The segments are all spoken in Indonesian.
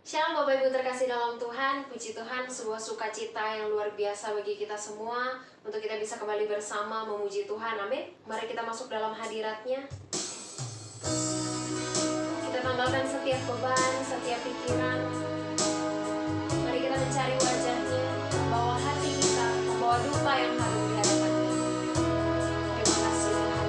Shalom Bapak Ibu terkasih dalam Tuhan, puji Tuhan, sebuah sukacita yang luar biasa bagi kita semua untuk kita bisa kembali bersama memuji Tuhan, amin. Mari kita masuk dalam hadirat-Nya. Kita tanggalkan setiap beban, setiap pikiran. Mari kita mencari wajah-Nya, membawa hati kita, membawa duka yang harum di hadapan-Nya. Terima kasih Tuhan.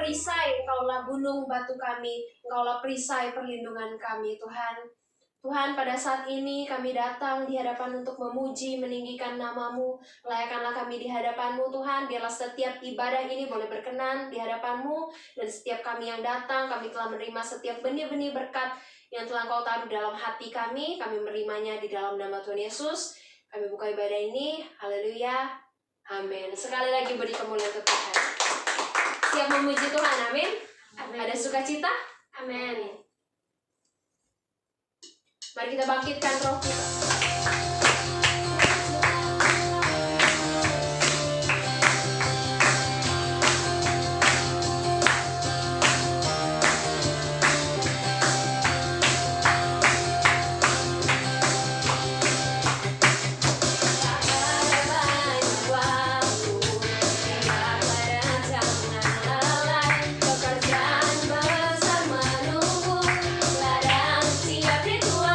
perisai, Engkaulah gunung batu kami, Engkaulah perisai perlindungan kami, Tuhan. Tuhan, pada saat ini kami datang di hadapan untuk memuji, meninggikan nama-Mu. Layakkanlah kami di hadapan-Mu, Tuhan. Biarlah setiap ibadah ini boleh berkenan di hadapan-Mu. Dan setiap kami yang datang, kami telah menerima setiap benih-benih berkat yang telah Engkau taruh dalam hati kami. Kami menerimanya di dalam nama Tuhan Yesus. Kami buka ibadah ini. Haleluya. Amin. Sekali lagi beri kemuliaan untuk Tuhan. Siap memuji Tuhan. Amin. Ada sukacita? Amin. Mari kita bangkitkan roh kita. Ladang siap di Tuhan.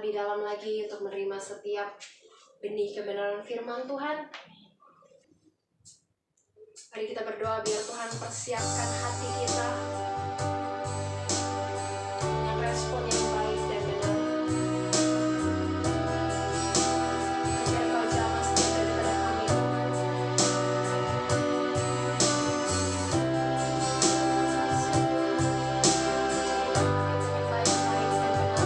lebih dalam lagi untuk menerima setiap benih kebenaran firman Tuhan. Mari kita berdoa biar Tuhan persiapkan hati kita dengan respon yang baik dan benar. Agar Engkau jamah setiap daripada kami, Tuhan. Baik-baik dan benar.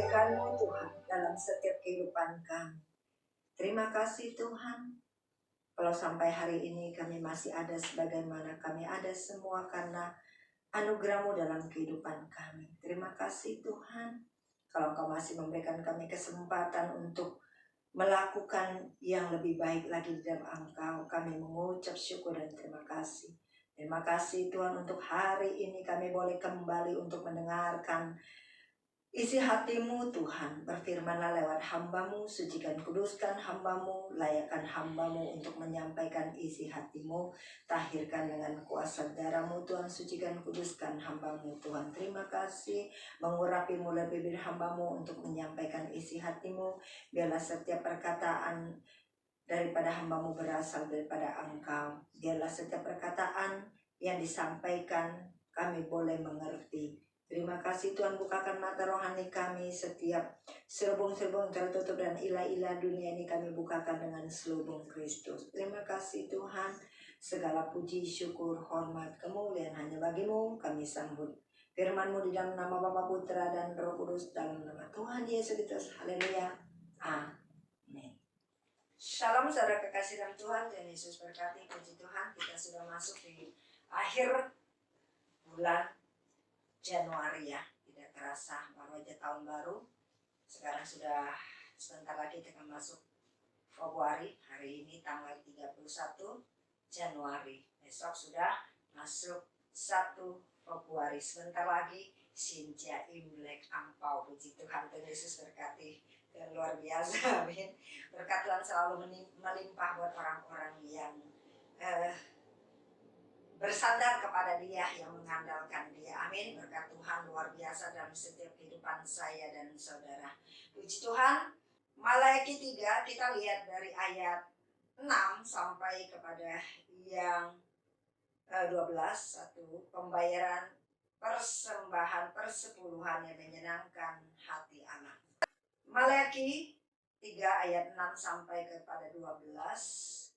kebaikan-Mu Tuhan dalam setiap kehidupan kami. Terima kasih Tuhan, kalau sampai hari ini kami masih ada sebagaimana kami ada semua karena anugerah-Mu dalam kehidupan kami. Terima kasih Tuhan, kalau Engkau masih memberikan kami kesempatan untuk melakukan yang lebih baik lagi di dalam Engkau. Kami mengucap syukur dan terima kasih. Terima kasih Tuhan, untuk hari ini kami boleh kembali untuk mendengarkan isi hati-Mu Tuhan. Berfirmanlah lewat hamba-Mu, sucikan kuduskan hamba-Mu, layakkan hamba-Mu untuk menyampaikan isi hati-Mu. Tahirkan dengan kuasa darah-Mu Tuhan, sucikan kuduskan hamba-Mu Tuhan. Terima kasih, mengurapi mulai bibir hamba-Mu untuk menyampaikan isi hati-Mu. Biarlah setiap perkataan daripada hamba-Mu berasal daripada Engkau. Biarlah setiap perkataan yang disampaikan kami boleh mengerti. Terima kasih Tuhan, bukakan mata rohani kami. Setiap selubung-selubung tertutup dan ilah-ilah dunia ini kami bukakan dengan selubung Kristus. Terima kasih Tuhan, segala puji, syukur, hormat, kemuliaan hanya bagi-Mu kami sambut. Firman-Mu di dalam nama Bapa, Putra, dan Roh Kudus, dalam nama Tuhan Yesus Kristus. Haleluya. Amin. Shalom saudara kekasih dalam Tuhan, Tuhan Yesus berkati. Puji Tuhan, kita sudah masuk di akhir bulan Januari ya. Tidak terasa baru aja tahun baru. Sekarang sudah sebentar lagi kita akan masuk Februari. Hari ini tanggal 31 Januari. Besok sudah masuk 1 Februari. Sebentar lagi Sinja Imlek Angpau. Puji Tuhan, Tuhan Yesus berkati. Dan luar biasa, amin. Berkat Tuhan selalu melimpah buat orang-orang yang bersandar kepada Dia, yang mengandalkan Dia. Amin. Berkat Tuhan luar biasa dalam setiap kehidupan saya dan saudara. Puji Tuhan. Maleakhi 3 kita lihat dari ayat 6 sampai kepada yang 12. 1. Pembayaran persembahan persepuluhan yang menyenangkan hati Allah. Maleakhi 3 ayat 6 sampai kepada 12.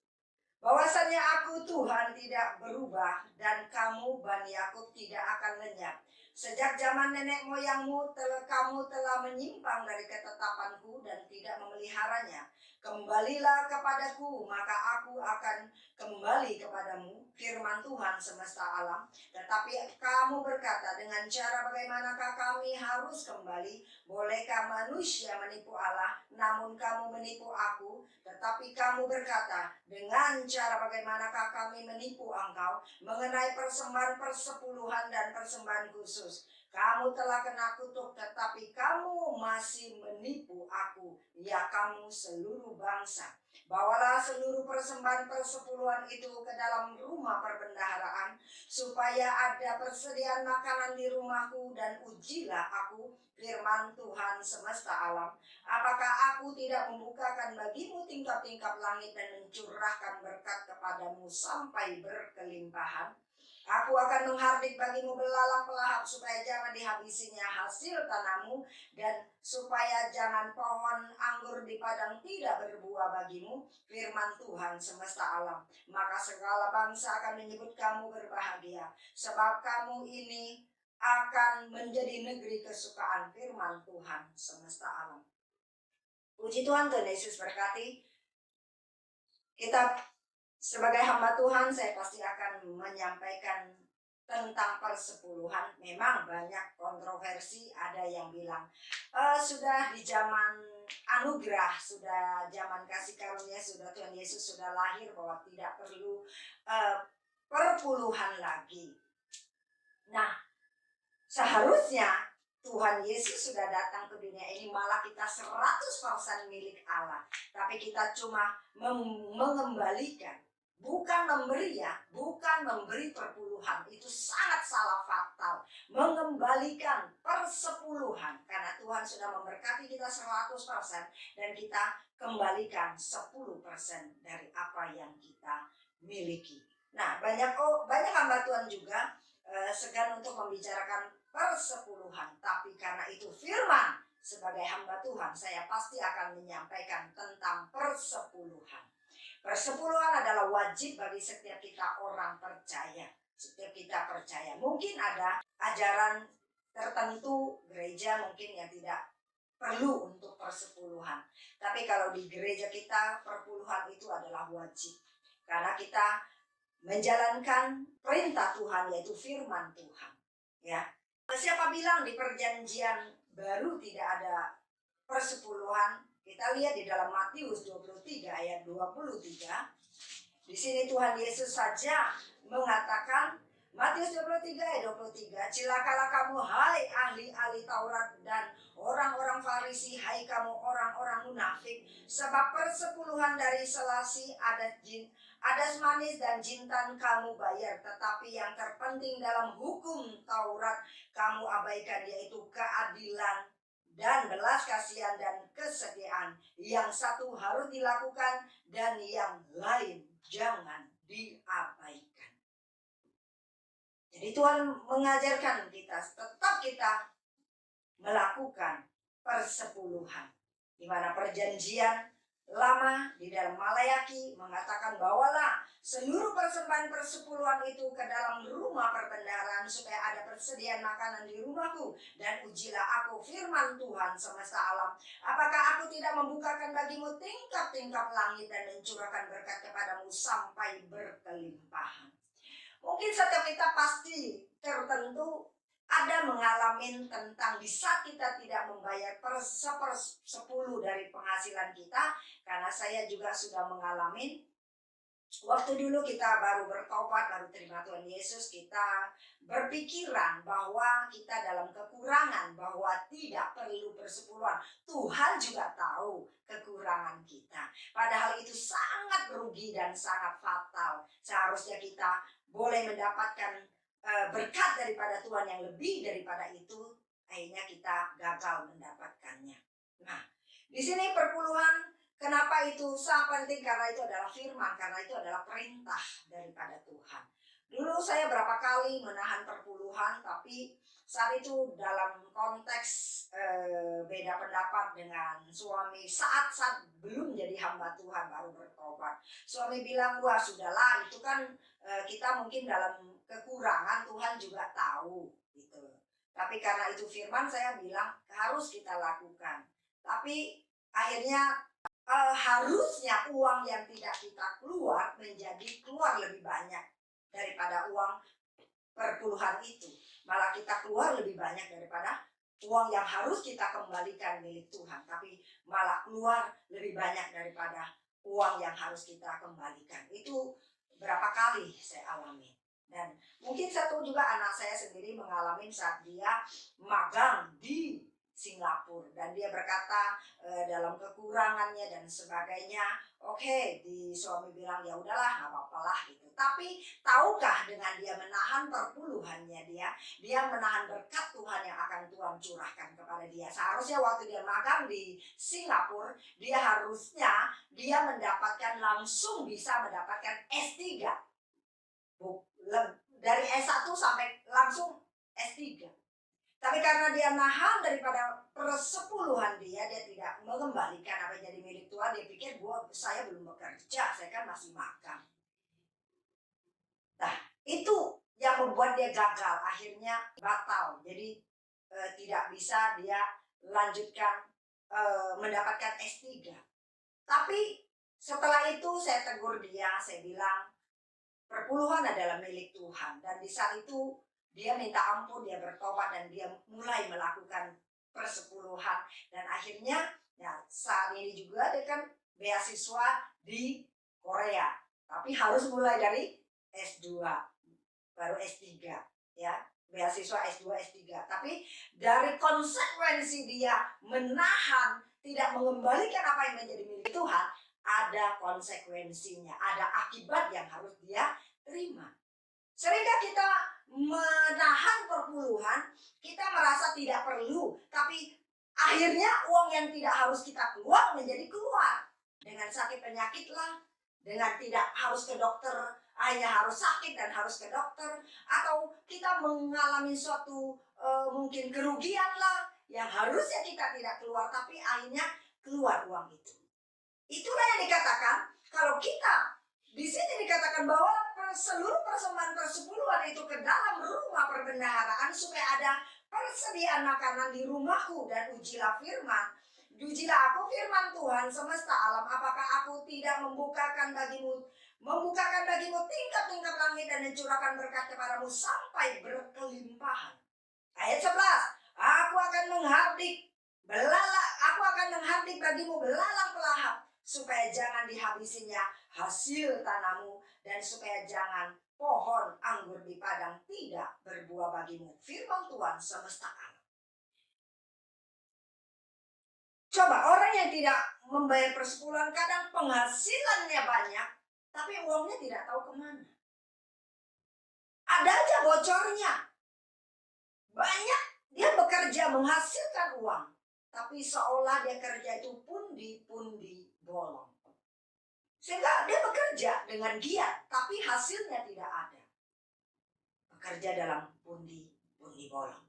Bahwasannya aku Tuhan tidak berubah, dan kamu Bani Yakub tidak akan lenyap. Sejak zaman nenek moyangmu kamu telah menyimpang dari ketetapanku dan tidak memeliharanya. Kembalilah kepadaku, maka aku akan kembali kepadamu, firman Tuhan semesta alam. Tetapi kamu berkata, dengan cara bagaimanakah kami harus kembali? Bolehkah manusia menipu Allah? Namun kamu menipu aku. Tetapi kamu berkata, dengan cara bagaimanakah kami menipu engkau mengenai persembahan persepuluhan dan persembahan khusus? Kamu telah kena kutuk, tetapi kamu masih menipu aku, ya kamu seluruh bangsa. Bawalah seluruh persembahan persepuluhan itu ke dalam rumah perbendaharaan, supaya ada persediaan makanan di rumahku, dan ujilah aku, firman Tuhan semesta alam. Apakah aku tidak membukakan bagimu tingkap-tingkap langit dan mencurahkan berkat kepadamu sampai berkelimpahan? Aku akan menghardik bagimu belalang pelahap, supaya jangan dihabisinya hasil tanahmu, dan supaya jangan pohon anggur di padang tidak berbuah bagimu, firman Tuhan semesta alam. Maka segala bangsa akan menyebut kamu berbahagia, sebab kamu ini akan menjadi negeri kesukaan, firman Tuhan semesta alam. Puji Tuhan, Tuhan Yesus berkati. Kita sebagai hamba Tuhan, saya pasti akan menyampaikan tentang persepuluhan. Memang banyak kontroversi, ada yang bilang sudah di zaman anugerah, sudah zaman kasih karunia, sudah Tuhan Yesus sudah lahir, bahwa tidak perlu perpuluhan lagi. Nah, seharusnya Tuhan Yesus sudah datang ke dunia ini, malah kita 100% milik Allah. Tapi kita cuma mengembalikan, bukan memberi ya, bukan memberi perpuluhan. Itu sangat salah fatal. Mengembalikan persepuluhan, karena Tuhan sudah memberkati kita 100%, dan kita kembalikan 10% dari apa yang kita miliki. Nah, banyak hamba Tuhan juga segan untuk membicarakan persepuluhan, tapi karena itu firman, sebagai hamba Tuhan saya pasti akan menyampaikan tentang persepuluhan. Persepuluhan adalah wajib bagi setiap kita orang percaya. Setiap kita percaya. Mungkin ada ajaran tertentu gereja mungkin yang tidak perlu untuk persepuluhan. Tapi kalau di gereja kita perpuluhan itu adalah wajib. Karena kita menjalankan perintah Tuhan yaitu firman Tuhan. Ya. Siapa bilang di perjanjian baru tidak ada persepuluhan? Kita lihat di dalam Matius 23 ayat 23. Di sini Tuhan Yesus saja mengatakan, Matius 23 ayat 23, "Celakalah kamu hai ahli-ahli Taurat dan orang-orang Farisi, hai kamu orang-orang munafik, sebab persepuluhan dari selasi adas manis dan jintan kamu bayar, tetapi yang terpenting dalam hukum Taurat kamu abaikan, yaitu keadilan dan belas kasihan dan kesetiaan. Yang satu harus dilakukan dan yang lain jangan diabaikan." Jadi Tuhan mengajarkan kita tetap kita melakukan persepuluhan. Di mana perjanjian lama di dalam Malayaki mengatakan, "Bawalah seluruh persembahan persepuluhan itu ke dalam rumah perbendaharaan supaya ada persediaan makanan di rumahku, dan ujilah aku firman Tuhan semesta alam. Apakah aku tidak membukakan bagimu tingkap-tingkap langit dan mencurahkan berkat kepadamu sampai berkelimpahan." Mungkin setiap kita pasti tertentu ada mengalami tentang di saat kita tidak membayar sepersepuluh dari penghasilan kita. Karena saya juga sudah mengalami waktu dulu kita baru bertobat, baru terima Tuhan Yesus, kita berpikiran bahwa kita dalam kekurangan, bahwa tidak perlu persepuluhan. Tuhan juga tahu kekurangan kita. Padahal itu sangat merugi dan sangat fatal. Seharusnya kita boleh mendapatkan berkat daripada Tuhan yang lebih daripada itu, akhirnya kita gagal mendapatkannya. Nah, di sini perpuluhan, kenapa itu sangat penting? Karena itu adalah firman, karena itu adalah perintah daripada Tuhan. Dulu saya berapa kali menahan perpuluhan, tapi saat itu dalam konteks beda pendapat dengan suami saat belum jadi hamba Tuhan, baru bertobat. Suami bilang, "Wah sudahlah, itu kan kita mungkin dalam kekurangan, Tuhan juga tahu." Gitu. Tapi karena itu firman, saya bilang harus kita lakukan. Tapi akhirnya harusnya uang yang tidak kita keluar menjadi keluar lebih banyak daripada uang perpuluhan itu. Malah kita keluar lebih banyak daripada uang yang harus kita kembalikan milik Tuhan. Tapi malah keluar lebih banyak daripada uang yang harus kita kembalikan. Itu berapa kali saya alami. Dan mungkin satu juga anak saya sendiri mengalami saat dia magang di Singapura, dan dia berkata dalam kekurangannya dan sebagainya, oke, di suami bilang ya udahlah nggak apa-apa lah gitu. Tapi tahukah dengan dia menahan perpuluhannya, dia menahan berkat Tuhan yang akan Tuhan curahkan kepada dia. Seharusnya waktu dia magang di Singapura, dia mendapatkan langsung bisa mendapatkan S3. Dari S1 sampai langsung S3. Tapi karena dia nahan daripada persepuluhan dia tidak mengembalikan apa yang jadi milik Tuhan. Dia pikir, saya belum bekerja, saya kan masih magang. Nah, itu yang membuat dia gagal, akhirnya batal. Jadi tidak bisa dia lanjutkan mendapatkan S3. Tapi setelah itu saya tegur dia, saya bilang, perpuluhan adalah milik Tuhan. Dan di saat itu dia minta ampun, dia bertobat, dan dia mulai melakukan persepuluhan. Dan akhirnya ya, saat ini juga dia kan beasiswa di Korea. Tapi harus mulai dari S2, baru S3 ya. Beasiswa S2, S3. Tapi dari konsekuensi dia menahan, tidak mengembalikan apa yang menjadi milik Tuhan, ada konsekuensinya, ada akibat yang harus dia terima. Sehingga kita menahan perpuluhan, kita merasa tidak perlu, tapi akhirnya uang yang tidak harus kita keluar menjadi keluar. Dengan sakit penyakit lah, dengan tidak harus ke dokter, hanya harus sakit dan harus ke dokter, atau kita mengalami suatu mungkin kerugian lah, yang harusnya kita tidak keluar, tapi akhirnya keluar uang itu. Itulah yang dikatakan, kalau kita di sini dikatakan bahwa seluruh persembahan persepuluhan itu ke dalam rumah perbendaharaan supaya ada persediaan makanan di rumahku dan ujilah aku firman Tuhan semesta alam, apakah aku tidak membukakan bagimu tingkap-tingkap langit dan mencurahkan berkat kepadamu sampai berkelimpahan. Ayat 11, aku akan menghardik bagimu belalang pelahap, supaya jangan dihabisinya hasil tanahmu, dan supaya jangan pohon anggur di padang tidak berbuah bagimu. Firman Tuhan semesta alam. Coba orang yang tidak membayar persepuluhan, kadang penghasilannya banyak, tapi uangnya tidak tahu kemana. Ada aja bocornya. Banyak dia bekerja menghasilkan uang, tapi seolah dia kerja itu pundi-pundi bolong. Sehingga dia bekerja dengan giat, tapi hasilnya tidak ada. Bekerja dalam pundi-pundi bolong.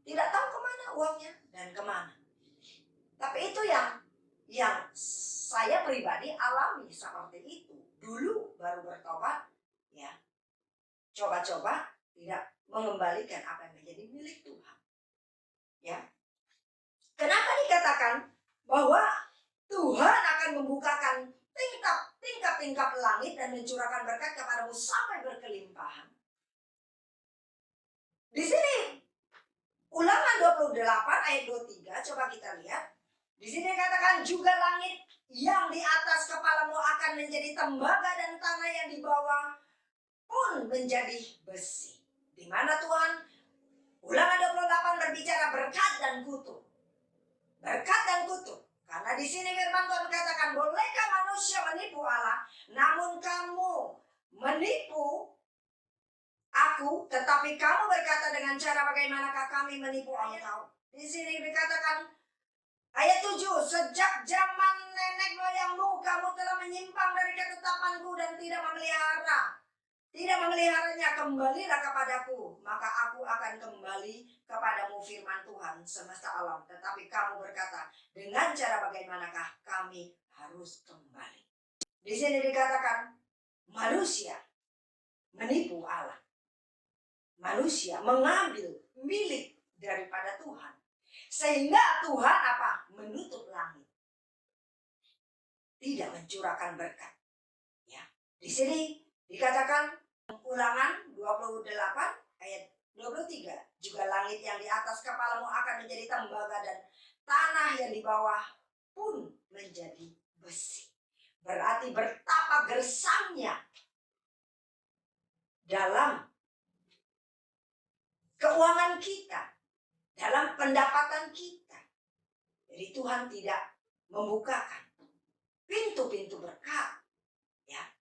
Tidak tahu kemana uangnya dan kemana. Tapi itu yang saya pribadi alami seperti itu. Dulu baru bertobat, ya, coba-coba tidak mengembalikan apa yang menjadi milik Tuhan. Ya, kenapa dikatakan bahwa Tuhan akan membukakan tingkap-tingkap langit dan mencurahkan berkat kepadamu sampai berkelimpahan? Di sini Ulangan 28 ayat 23, coba kita lihat. Di sini dikatakan juga langit yang di atas kepalamu akan menjadi tembaga dan tanah yang di bawah pun menjadi besi. Di mana Tuhan? Ulangan 28 berbicara berkat dan kutuk. Berkat dan kutuk. Karena di sini firman Tuhan katakan, bolehkah manusia menipu Allah? Namun kamu menipu aku, tetapi kamu berkata dengan cara bagaimanakah kami menipu engkau? Di sini dikatakan ayat 7, sejak zaman nenek moyangmu kamu telah menyimpang dari ketetapanku dan tidak memeliharanya. Kembalilah kepadaku, maka aku akan kembali kepadamu, firman Tuhan semesta alam. Tetapi kamu berkata, dengan cara bagaimanakah kami harus kembali? Di sini dikatakan manusia menipu Allah. Manusia mengambil milik daripada Tuhan. Sehingga Tuhan apa? Menutup langit. Tidak mencurahkan berkat. Ya. Di sini dikatakan Ulangan 28 ayat 23. Juga langit yang di atas kepalamu akan menjadi tembaga dan tanah yang di bawah pun menjadi besi. Berarti betapa gersangnya dalam keuangan kita, dalam pendapatan kita. Jadi Tuhan tidak membukakan pintu-pintu berkat. Ya.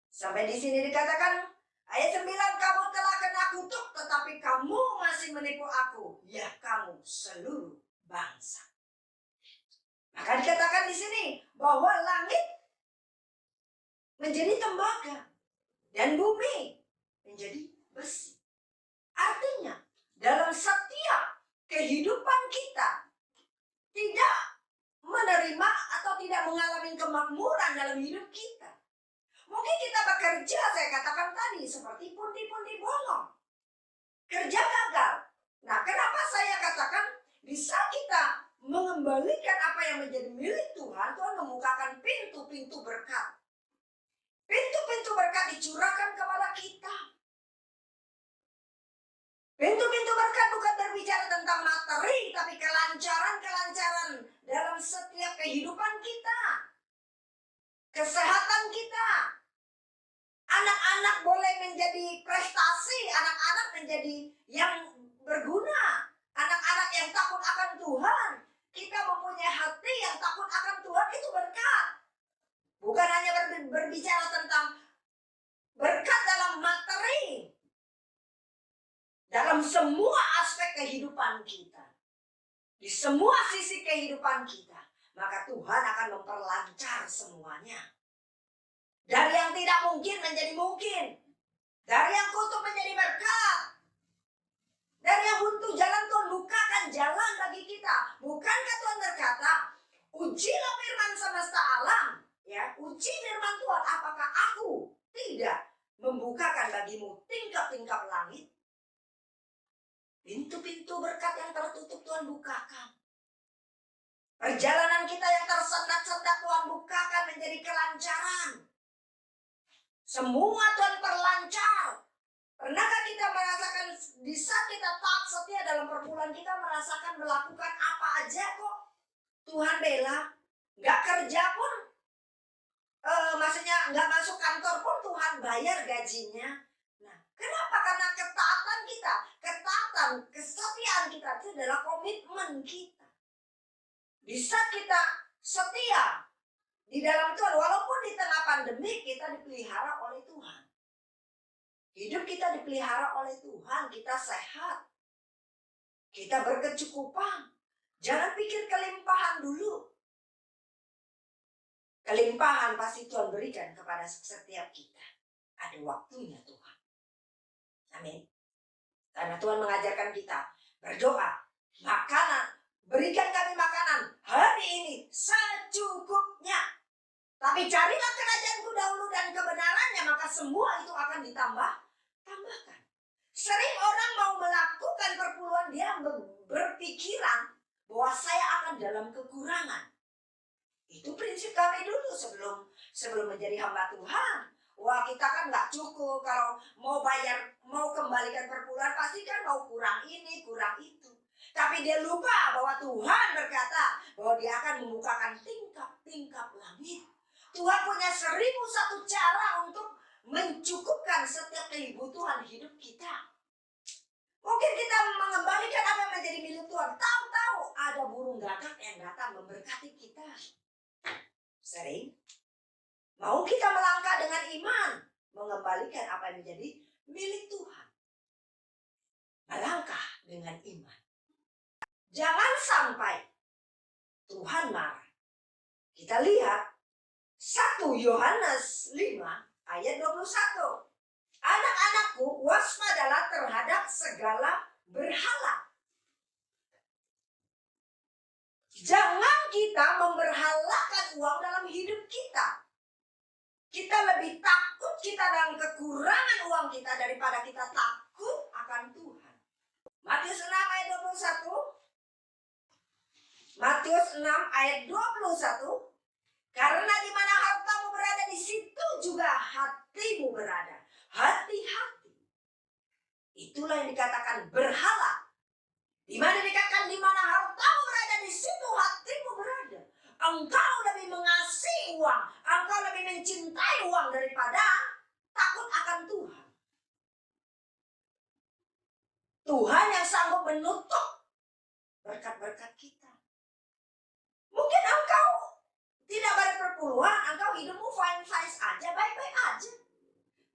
Sampai di sini dikatakan ayat 9, kamu telah kena kutuk tetapi kamu masih menipu aku. Ya, kamu seluruh bangsa. Maka dikatakan di sini bahwa langit menjadi tembaga dan bumi menjadi besi. Artinya, dalam setiap kehidupan kita tidak menerima atau tidak mengalami kemakmuran dalam hidup kita. Mungkin kita bekerja, saya katakan tadi, seperti pundi-pundi bolong. Kerja gagal. Nah, kenapa saya katakan bisa kita mengembalikan apa yang menjadi milik Tuhan? Tuhan membukakan pintu-pintu berkat. Pintu-pintu berkat dicurahkan kepada kita. Pintu-pintu berkat bukan berbicara tentang materi, tapi kelancaran-kelancaran dalam setiap kehidupan kita. Kesehatan kita. Anak-anak boleh menjadi prestasi, anak-anak menjadi yang berguna. Anak-anak yang takut akan Tuhan. Kita mempunyai hati yang takut akan Tuhan, itu berkat. Bukan hanya berbicara tentang berkat dalam materi. Dalam semua aspek kehidupan kita. Di semua sisi kehidupan kita. Maka Tuhan akan memperlancar semuanya. Dari yang tidak mungkin menjadi mungkin. Dari yang kutuk menjadi berkat. Dari yang buntu jalan, Tuhan bukakan jalan bagi kita. Bukankah Tuhan berkata, ujilah firman semesta alam. Ya, uji firman Tuhan, apakah aku tidak membukakan bagimu tingkap-tingkap langit? Pintu-pintu berkat yang tertutup Tuhan bukakan. Perjalanan kita yang tersendat-sendat Tuhan bukakan menjadi kelancaran. Semua Tuhan perlancar. Pernahkah kita merasakan di saat kita taat setia dalam perpuluhan kita merasakan melakukan apa aja kok Tuhan bela, nggak kerja pun, maksudnya nggak masuk kantor pun Tuhan bayar gajinya. Nah, kenapa? Karena ketaatan kita, kesetiaan kita itu adalah komitmen kita. Di saat kita setia di dalam Tuhan, walaupun di tengah pandemi kita dipelihara oleh Tuhan. Hidup kita dipelihara oleh Tuhan, kita sehat. Kita berkecukupan. Jangan pikir kelimpahan dulu. Kelimpahan pasti Tuhan berikan kepada setiap kita. Ada waktunya Tuhan. Amin. Karena Tuhan mengajarkan kita berdoa, makanan, berikan kami makanan hari ini secukupnya. Tapi carilah kerajaanku dahulu dan kebenarannya, maka semua itu akan tambahkan. Sering orang mau melakukan perpuluhan, dia berpikiran bahwa saya akan dalam kekurangan. Itu prinsip kami dulu sebelum menjadi hamba Tuhan. Wah, kita kan nggak cukup, kalau mau kembalikan perpuluhan pasti kan mau kurang ini, kurang itu. Tapi dia lupa bahwa Tuhan berkata bahwa dia akan membukakan tingkap-tingkap langit. Tuhan punya 1001 cara untuk mencukupkan setiap kebutuhan hidup kita. Mungkin kita mengembalikan apa yang menjadi milik Tuhan. Tahu-tahu ada burung gagak yang datang memberkati kita. Sering. Mau kita melangkah dengan iman, mengembalikan apa yang menjadi milik Tuhan. Melangkah dengan iman. Jangan sampai Tuhan marah. Kita lihat 1 Yohanes 5 ayat 21. Anak-anakku, waspadalah terhadap segala berhala. Jangan kita memberhalakan uang dalam hidup kita. Kita lebih takut kita dalam kekurangan uang kita daripada kita takut akan Tuhan. Matius 6 ayat 21. Matius 6 ayat 21. Karena di mana hartamu berada, di situ juga hatimu berada. Hati-hati. Itulah yang dikatakan berhala. Di mana dikatakan di mana hartamu berada, di situ hatimu berada. Engkau lebih mengasihi uang, engkau lebih mencintai uang daripada takut akan Tuhan. Tuhan yang sanggup menutup berkat-berkat kita. Mungkin engkau tidak berperpuluhan, engkau hidupmu fine-fine aja, baik-baik aja.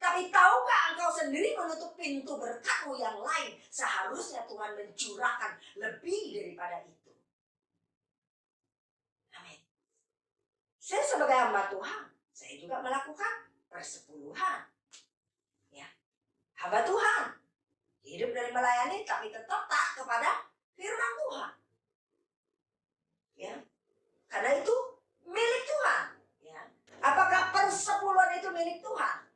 Tapi tahukah engkau sendiri menutup pintu berkatmu yang lain? Seharusnya Tuhan mencurahkan lebih daripada itu. Amin. Saya sebagai hamba Tuhan, saya juga melakukan persepuluhan. Ya, hamba Tuhan. Hidup dari melayani, tapi tetap taat kepada firman Tuhan. Ya, karena itu milik Tuhan. Ya. Apakah persepuluhan itu milik Tuhan?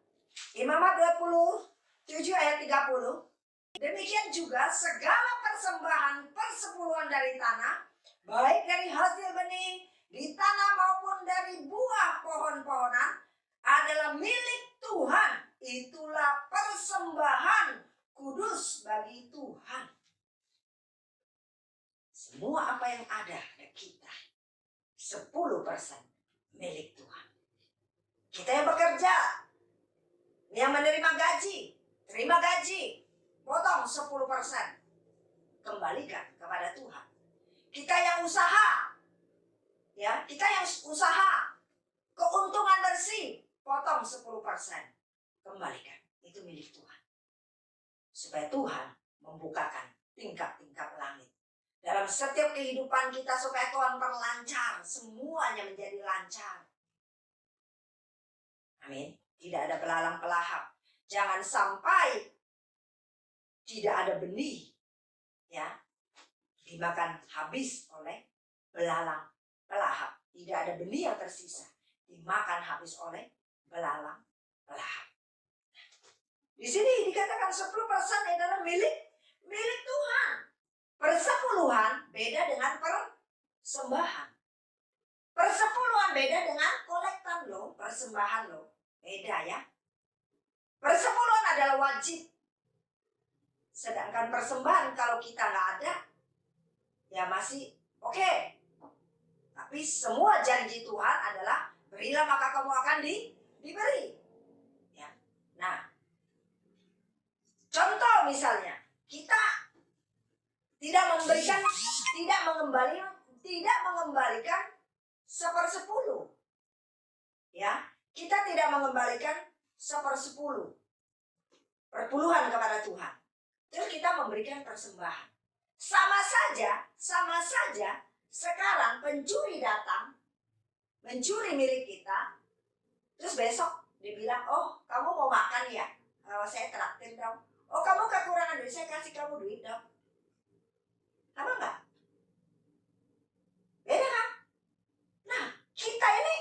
Imamat 27 ayat 30. Demikian juga segala persembahan persepuluhan dari tanah, baik dari hasil benih di tanah maupun dari buah pohon-pohonan, adalah milik Tuhan. Itulah persembahan kudus bagi Tuhan. Semua apa yang ada pada kita 10% milik Tuhan. Kita yang bekerja, yang menerima gaji, terima gaji, potong 10%, kembalikan kepada Tuhan. Kita yang usaha, ya, kita yang usaha, keuntungan bersih, potong 10%, kembalikan. Itu milik Tuhan. Supaya Tuhan membukakan tingkap-tingkap langit dalam setiap kehidupan kita, supaya Tuhan perlancar, semuanya menjadi lancar. Amin. Tidak ada belalang pelahap. Jangan sampai tidak ada benih, ya, dimakan habis oleh belalang pelahap. Tidak ada benih yang tersisa, dimakan habis oleh belalang pelahap. Di sini dikatakan 10% adalah milik milik Tuhan. Persepuluhan beda dengan persembahan. Persepuluhan beda dengan kolektan lo, persembahan lo. Beda ya. Persepuluhan adalah wajib. Sedangkan persembahan kalau kita nggak ada, ya masih oke. Tapi semua janji Tuhan adalah berilah maka kamu akan diberi. Ya. Nah, contoh misalnya, kita tidak mengembalikan 1/10. Ya, kita tidak mengembalikan 1/10 perpuluhan kepada Tuhan. Terus kita memberikan persembahan. Sama saja sekarang pencuri datang, mencuri milik kita, terus besok dibilang, oh kamu mau makan ya? Saya traktir dong. Oh kamu kekurangan duit, saya kasih kamu duit dong. Apa enggak? Beda kan? Nah, kita ini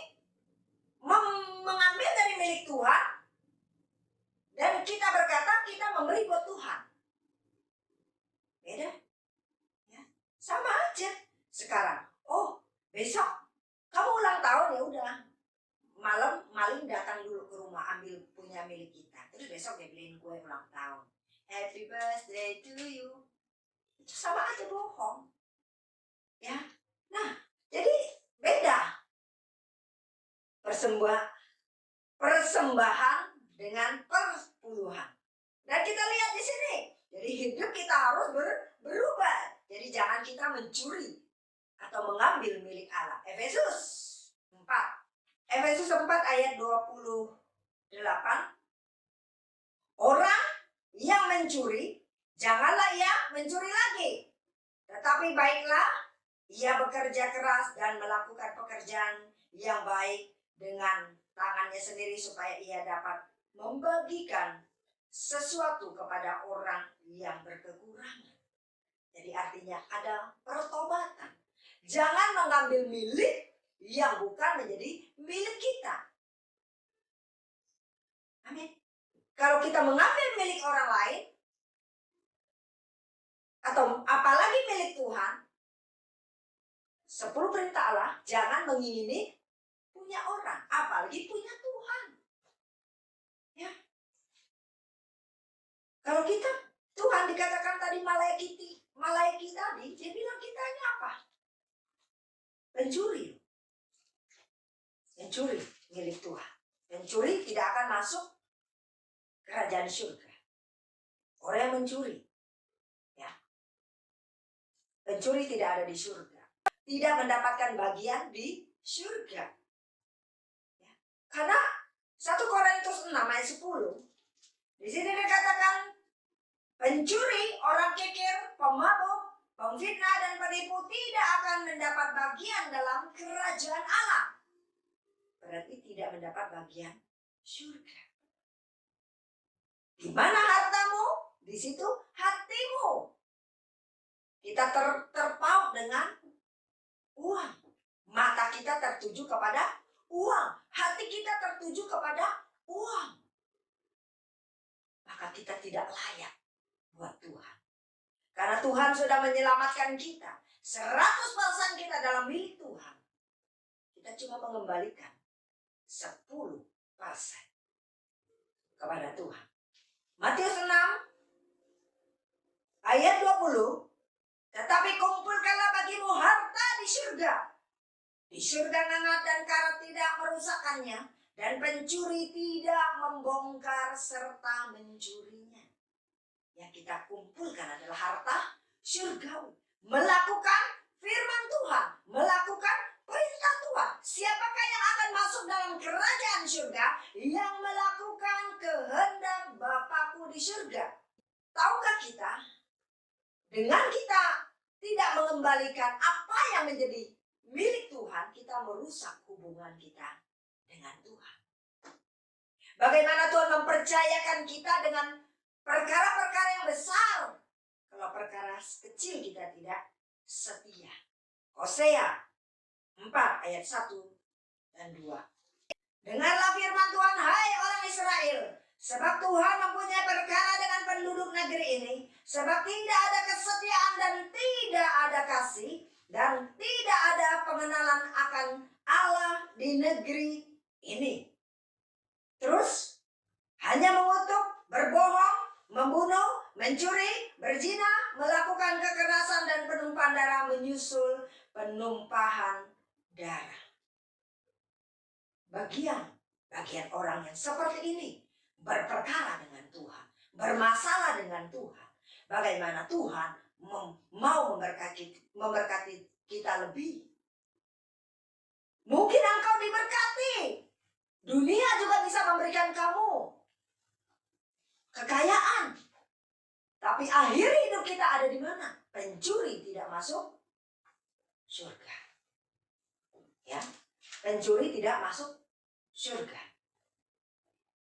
mengambil dari milik Tuhan dan kita berkata kita memberi buat Tuhan. Beda? Ya, sama aja. Sekarang, oh besok kamu ulang tahun, ya udah malam maling datang dulu ke rumah ambil punya milik kita. Terus besok dia beliin kue ulang tahun. Happy birthday to you. Itu sama aja bohong. Ya. Nah, jadi beda. Persembahan dengan perpuluhan. Dan kita lihat di sini. Jadi hidup kita harus berubah. Jadi jangan kita mencuri atau mengambil milik Allah. Efesus 4 ayat 28. Orang yang mencuri, janganlah ia mencuri lagi. Tetapi baiklah ia bekerja keras dan melakukan pekerjaan yang baik dengan tangannya sendiri supaya ia dapat membagikan sesuatu kepada orang yang berkekurangan. Jadi artinya ada pertobatan. Jangan mengambil milik yang bukan menjadi milik kita. Amin. Kalau kita mengambil milik orang lain, atau apalagi milik Tuhan, 10 perintah Allah, jangan mengingini punya orang, apalagi punya Tuhan. Ya. Kalau kita, Tuhan dikatakan tadi malaiki tadi, dia bilang kita ini apa? Pencuri. Pencuri milik Tuhan. Pencuri tidak akan masuk kerajaan surga. Orang yang mencuri, ya, pencuri tidak ada di surga, tidak mendapatkan bagian di surga. Ya. Karena 1 Korintus 6 ayat 10, di sini dikatakan pencuri, orang kikir, pemabuk, pemfitnah dan penipu tidak akan mendapat bagian dalam kerajaan Allah. Berarti tidak mendapat bagian surga. Di mana hartamu? Di situ hatimu. Kita terpaut dengan uang. Mata kita tertuju kepada uang. Hati kita tertuju kepada uang. Maka kita tidak layak buat Tuhan. Karena Tuhan sudah menyelamatkan kita. 100% kita dalam milik Tuhan. Kita cuma mengembalikan 10% kepada Tuhan. Matius 6 ayat 20. Tetapi kumpulkanlah bagimu harta di surga. Di surga hangat dan karat tidak merusakkannya, dan pencuri tidak membongkar serta mencurinya. Yang kita kumpulkan adalah harta surgawi. Melakukan firman Tuhan, melakukan perintah Tuhan. Siapakah yang akan masuk dalam kerajaan surga? Yang melakukan kehendak Bapakku di surga. Tahukah kita, dengan kita tidak mengembalikan apa yang menjadi milik Tuhan, kita merusak hubungan kita dengan Tuhan. Bagaimana Tuhan mempercayakan kita dengan perkara-perkara yang besar, kalau perkara kecil kita tidak setia. Hosea 4 ayat 1 dan 2. Dengarlah firman Tuhan, hai orang Israel, sebab Tuhan mempunyai perkara dengan penduduk negeri ini, Sebab tidak ada kesetiaan dan tidak ada kasih dan tidak ada pengenalan akan Allah di negeri ini. Terus hanya mengutuk, berbohong, membunuh, mencuri, berzina, melakukan kekerasan dan penumpahan darah, menyusul penumpahan darah. Bagian orang yang seperti ini berperkara dengan Tuhan, bermasalah dengan Tuhan. Bagaimana Tuhan mau memberkati kita lebih? Mungkin engkau diberkati. Dunia juga bisa memberikan kamu kekayaan. Tapi akhir hidup kita ada di mana? Pencuri tidak masuk surga. Ya, pencuri tidak masuk surga.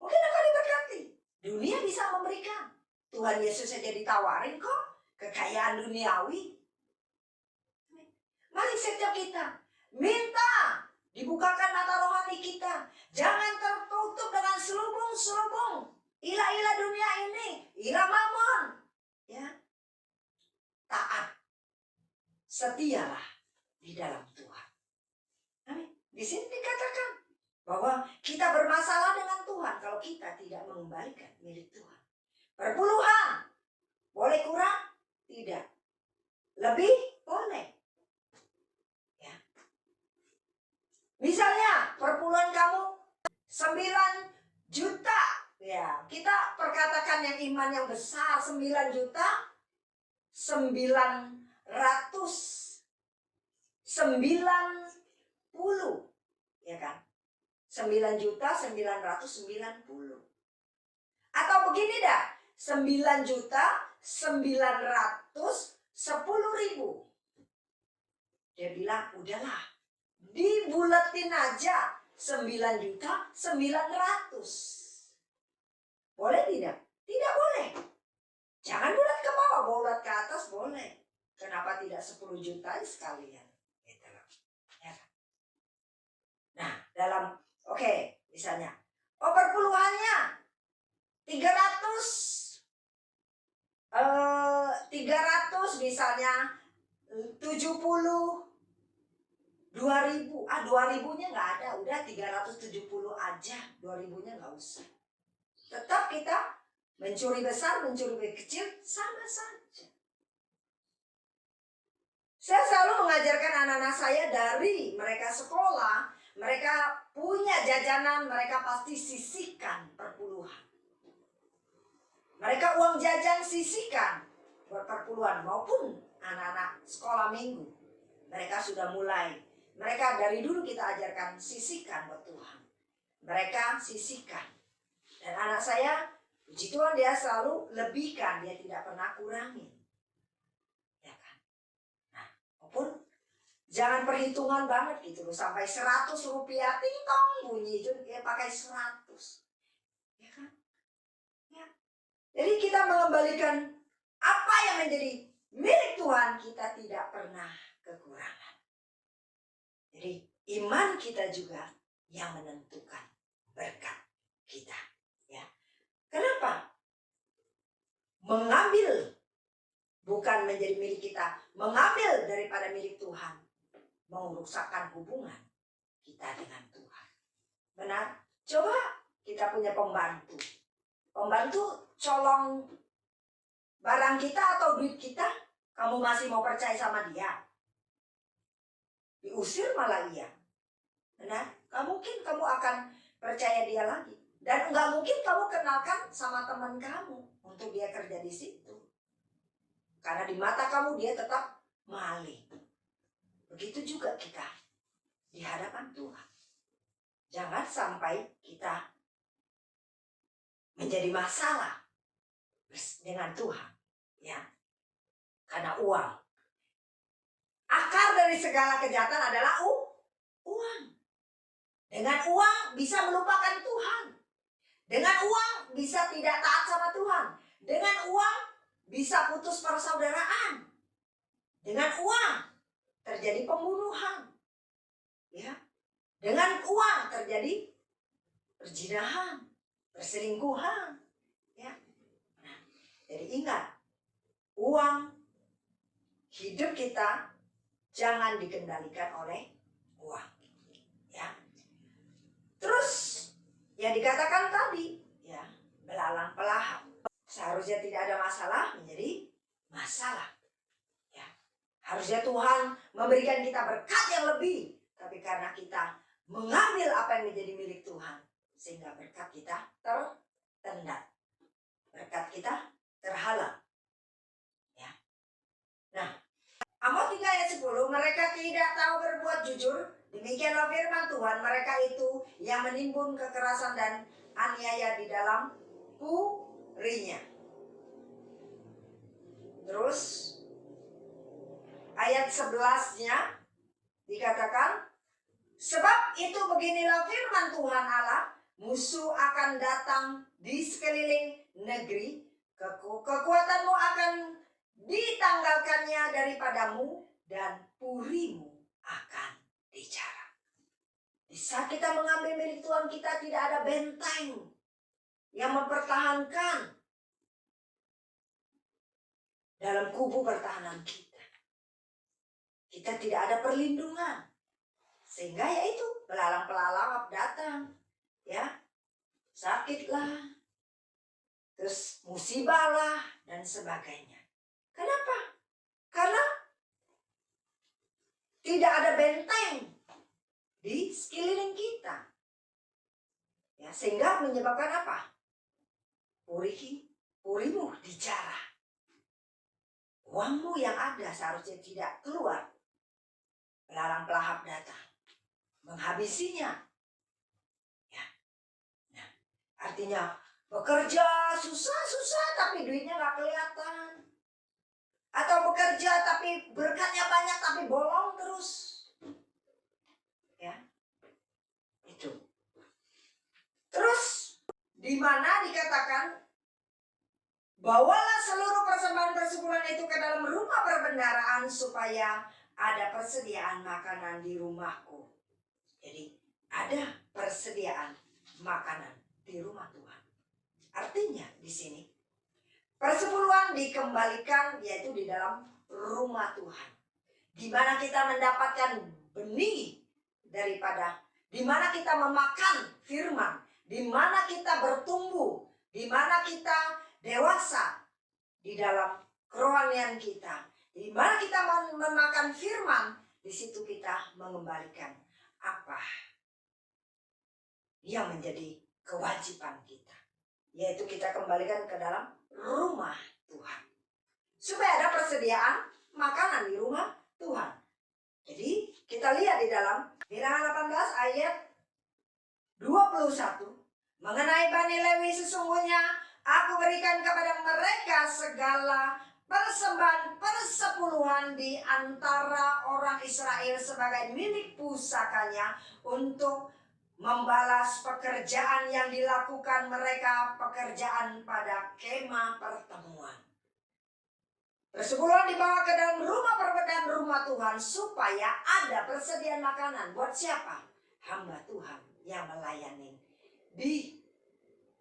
Mungkin engkau diberkati. Dunia bisa memberikan. Tuhan Yesus saja ditawarin kok kekayaan duniawi. Mari setiap kita minta dibukakan mata rohani kita. Jangan tertutup dengan selubung-selubung ilah-ilah dunia ini, ilah mamon. Ya, taat, setialah di dalam Tuhan. Amin. Di sini dikatakan bahwa kita bermasalah dengan Tuhan kalau kita tidak mengembalikan milik Tuhan. Perpuluhan boleh kurang? Tidak. Lebih? Boleh. Ya. Misalnya perpuluhan kamu 9 juta. Ya, kita perkatakan yang iman yang besar 9 juta 990. Ya kan? 9 juta 990. Atau begini dah, 9 juta 910.000. Dia bilang, udahlah, dibuletin aja 9 juta 900. Boleh tidak? Tidak boleh. Jangan bulat ke bawah, bulat ke atas boleh. Kenapa tidak 10 juta sekalian? Gitu loh. Ya. Nah, misalnya, perpuluhannya 300 misalnya 72.000. 2.000-nya nggak ada, udah 370 aja, 2.000-nya nggak usah. Tetap kita mencuri besar, mencuri kecil sama saja. Saya selalu mengajarkan anak-anak saya dari mereka sekolah, mereka punya jajanan, mereka pasti sisihkan perpuluhan. Mereka uang jajan sisihkan buat perpuluhan maupun anak-anak sekolah minggu. Mereka sudah mulai. Mereka dari dulu kita ajarkan sisihkan buat Tuhan. Mereka sisihkan. Dan anak saya, puji Tuhan, dia selalu lebihkan, dia tidak pernah kurangin. Ya kan? Nah, maupun jangan perhitungan banget gitu loh, sampai 100 rupiah ting-tong bunyi itu dia pakai 100. Ya kan? Ya. Jadi kita mengembalikan apa yang menjadi milik Tuhan, kita tidak pernah kekurangan. Jadi iman kita juga yang menentukan berkat kita. Ya. Kenapa? Mengambil bukan menjadi milik kita, mengambil daripada milik Tuhan, merusakkan hubungan kita dengan Tuhan. Benar? Coba kita punya pembantu. Pembantu colong barang kita atau duit kita, kamu masih mau percaya sama dia? Diusir malah iya. Benar? Gak mungkin kamu akan percaya dia lagi. Dan gak mungkin kamu kenalkan sama teman kamu untuk dia kerja di situ. Karena di mata kamu dia tetap maling. Begitu juga kita di hadapan Tuhan. Jangan sampai kita menjadi masalah dengan Tuhan. Ya. Karena uang. Akar dari segala kejahatan adalah uang. Dengan uang bisa melupakan Tuhan. Dengan uang bisa tidak taat sama Tuhan. Dengan uang bisa putus persaudaraan. Dengan uang terjadi pembunuhan. Ya. Dengan uang terjadi perzinahan, perselingkuhan. Ya. Nah, jadi ingat, uang. Hidup kita jangan dikendalikan oleh uang. Ya. Terus yang dikatakan tadi, ya, belalang pelahap. Seharusnya tidak ada masalah menjadi masalah. Ya. Harusnya Tuhan memberikan kita berkat yang lebih, tapi karena kita mengambil apa yang menjadi milik Tuhan, sehingga berkat kita tertendat. Berkat kita terhalang. Ya. Nah, Amos 3 ayat 10, mereka tidak tahu berbuat jujur, demikianlah firman Tuhan, mereka itu yang menimbun kekerasan dan aniaya di dalam purinya. Terus ayat 11-nya dikatakan, sebab itu beginilah firman Tuhan Allah, musuh akan datang di sekeliling negeri, kekuatanmu akan ditanggalkannya daripadamu, dan purimu akan dijarah. Di saat kita mengambil milik Tuhan, kita tidak ada benteng yang mempertahankan dalam kubu pertahanan kita. Kita tidak ada perlindungan. Sehingga yaitu belalang-belalang datang. Ya, sakitlah. Terus musibah lah dan sebagainya. Kenapa? Karena tidak ada benteng di sekeliling kita. Ya, sehingga menyebabkan apa? Purimu dijarah. Uangmu yang ada seharusnya tidak keluar. Belalang pelahap datang, menghabisinya. Ya. Nah, artinya bekerja susah-susah tapi duitnya nggak kelihatan. Atau bekerja tapi berkatnya banyak tapi bolong terus. Ya. Itu. Terus di mana dikatakan, bawalah seluruh persembahan persepuluhan itu ke dalam rumah perbendaharaan supaya ada persediaan makanan di rumahku. Jadi ada persediaan makanan di rumah Tuhan. Artinya di sini persepuluhan dikembalikan yaitu di dalam rumah Tuhan. Di mana kita mendapatkan benih daripada, di mana kita memakan firman, di mana kita bertumbuh, di mana kita dewasa di dalam kerohanian kita, di mana kita memakan firman, di situ kita mengembalikan apa yang menjadi kewajiban kita, yaitu kita kembalikan ke dalam rumah Tuhan, supaya ada persediaan makanan di rumah Tuhan. Jadi kita lihat di dalam Bilangan 18 ayat 21, mengenai Bani Lewi sesungguhnya aku berikan kepada mereka segala persembahan persepuluhan di antara orang Israel sebagai milik pusakanya untuk membalas pekerjaan yang dilakukan mereka, pekerjaan pada kemah pertemuan. Persepuluhan dibawa ke dalam rumah perbedaan rumah Tuhan supaya ada persediaan makanan. Buat siapa? Hamba Tuhan yang melayani di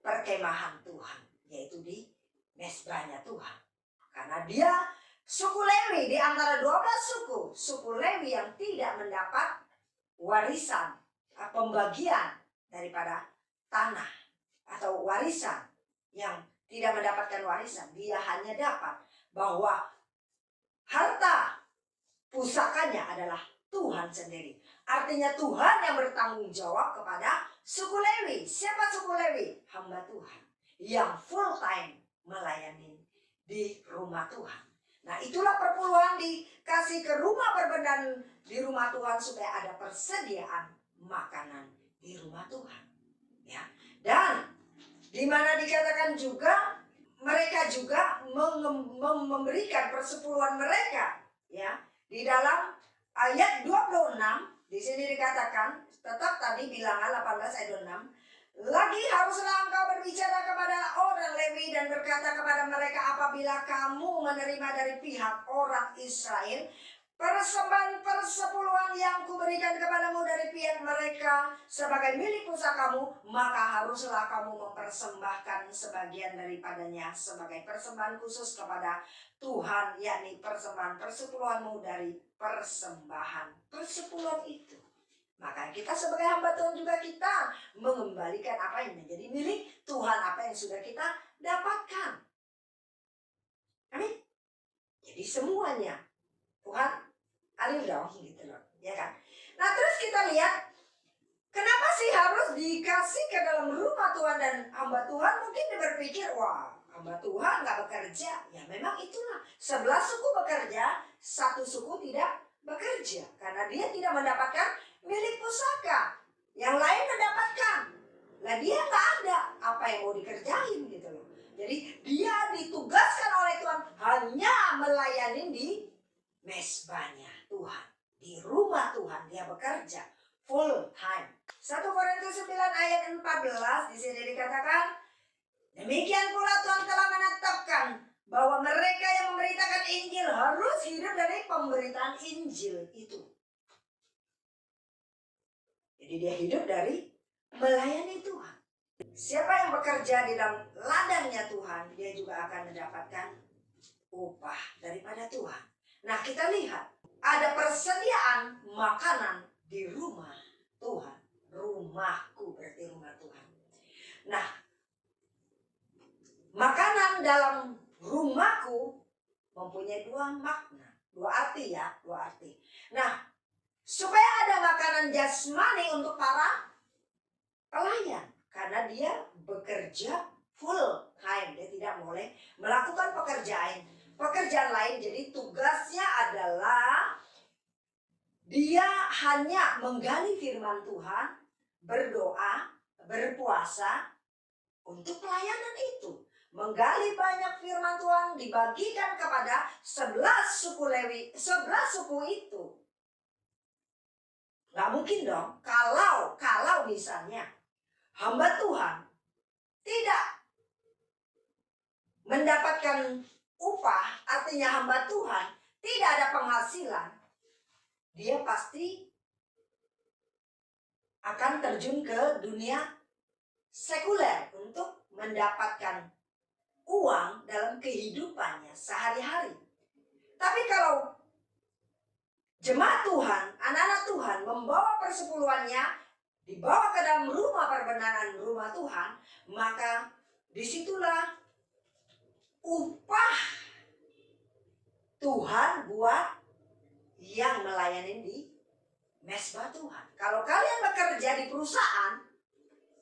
perkemahan Tuhan, yaitu di mesbahnya Tuhan. Karena dia suku Lewi di antara 12 suku Lewi yang tidak mendapat warisan, pembagian daripada tanah atau warisan, yang tidak mendapatkan warisan. Dia hanya dapat bahwa harta pusakanya adalah Tuhan sendiri. Artinya Tuhan yang bertanggung jawab kepada suku Lewi. Siapa suku Lewi? Hamba Tuhan yang full time melayani di rumah Tuhan. Nah, itulah perpuluhan dikasih ke rumah perbendaharaan di rumah Tuhan supaya ada persediaan makanan di rumah Tuhan. Ya. Dan di mana dikatakan juga mereka juga memberikan persepuluhan mereka, ya. Di dalam ayat 26 di sini dikatakan, tetap tadi Bilangan 18 ayat 26, lagi haruslah engkau berbicara kepada orang Lewi dan berkata kepada mereka, apabila kamu menerima dari pihak orang Israel persembahan persepuluhan yang kuberikan kepadamu dari pihak mereka, sebagai milik pusakamu, maka haruslah kamu mempersembahkan sebagian daripadanya sebagai persembahan khusus kepada Tuhan, yakni persembahan persepuluhanmu dari persembahan persepuluhan itu. Maka kita sebagai hamba Tuhan juga kita mengembalikan apa yang menjadi milik Tuhan, apa yang sudah kita dapatkan. Amin. Jadi semuanya Tuhan adil dong gitu loh, ya kan? Nah terus kita lihat, kenapa sih harus dikasih ke dalam rumah Tuhan? Dan hamba Tuhan mungkin berpikir, wah hamba Tuhan nggak bekerja. Ya memang itulah, 11 suku bekerja, 1 suku tidak bekerja. Karena dia tidak mendapatkan milik pusaka. Yang lain mendapatkan. Nah dia nggak ada apa yang mau dikerjain gitu loh. Jadi dia ditugaskan oleh Tuhan hanya melayani di mesbahnya Tuhan. Di rumah Tuhan dia bekerja full time. 1 Korintus 9 ayat 14 di sini dikatakan, demikian pula Tuhan telah menetapkan bahwa mereka yang memberitakan Injil harus hidup dari pemberitaan Injil itu. Jadi dia hidup dari melayani Tuhan. Siapa yang bekerja di dalam ladangnya Tuhan, dia juga akan mendapatkan upah daripada Tuhan. Nah kita lihat, ada persediaan makanan di rumah Tuhan. Rumahku berarti rumah Tuhan. Nah, makanan dalam rumahku mempunyai 2 makna, 2 arti ya, 2 arti. Nah, supaya ada makanan jasmani untuk para pelayan, karena dia bekerja full time, dia tidak boleh melakukan pekerjaan lain. Jadi tugasnya adalah dia hanya menggali firman Tuhan, berdoa, berpuasa untuk pelayanan itu. Menggali banyak firman Tuhan dibagikan kepada 11 suku Lewi, 11 suku itu. Gak mungkin dong kalau misalnya hamba Tuhan tidak mendapatkan upah, artinya hamba Tuhan tidak ada penghasilan, dia pasti akan terjun ke dunia sekuler untuk mendapatkan uang dalam kehidupannya sehari-hari. Tapi kalau jemaat Tuhan, anak-anak Tuhan membawa persepuluhannya, dibawa ke dalam rumah perbenaran rumah Tuhan, maka disitulah upah Tuhan buat yang melayani di mesbah Tuhan. Kalau kalian bekerja di perusahaan,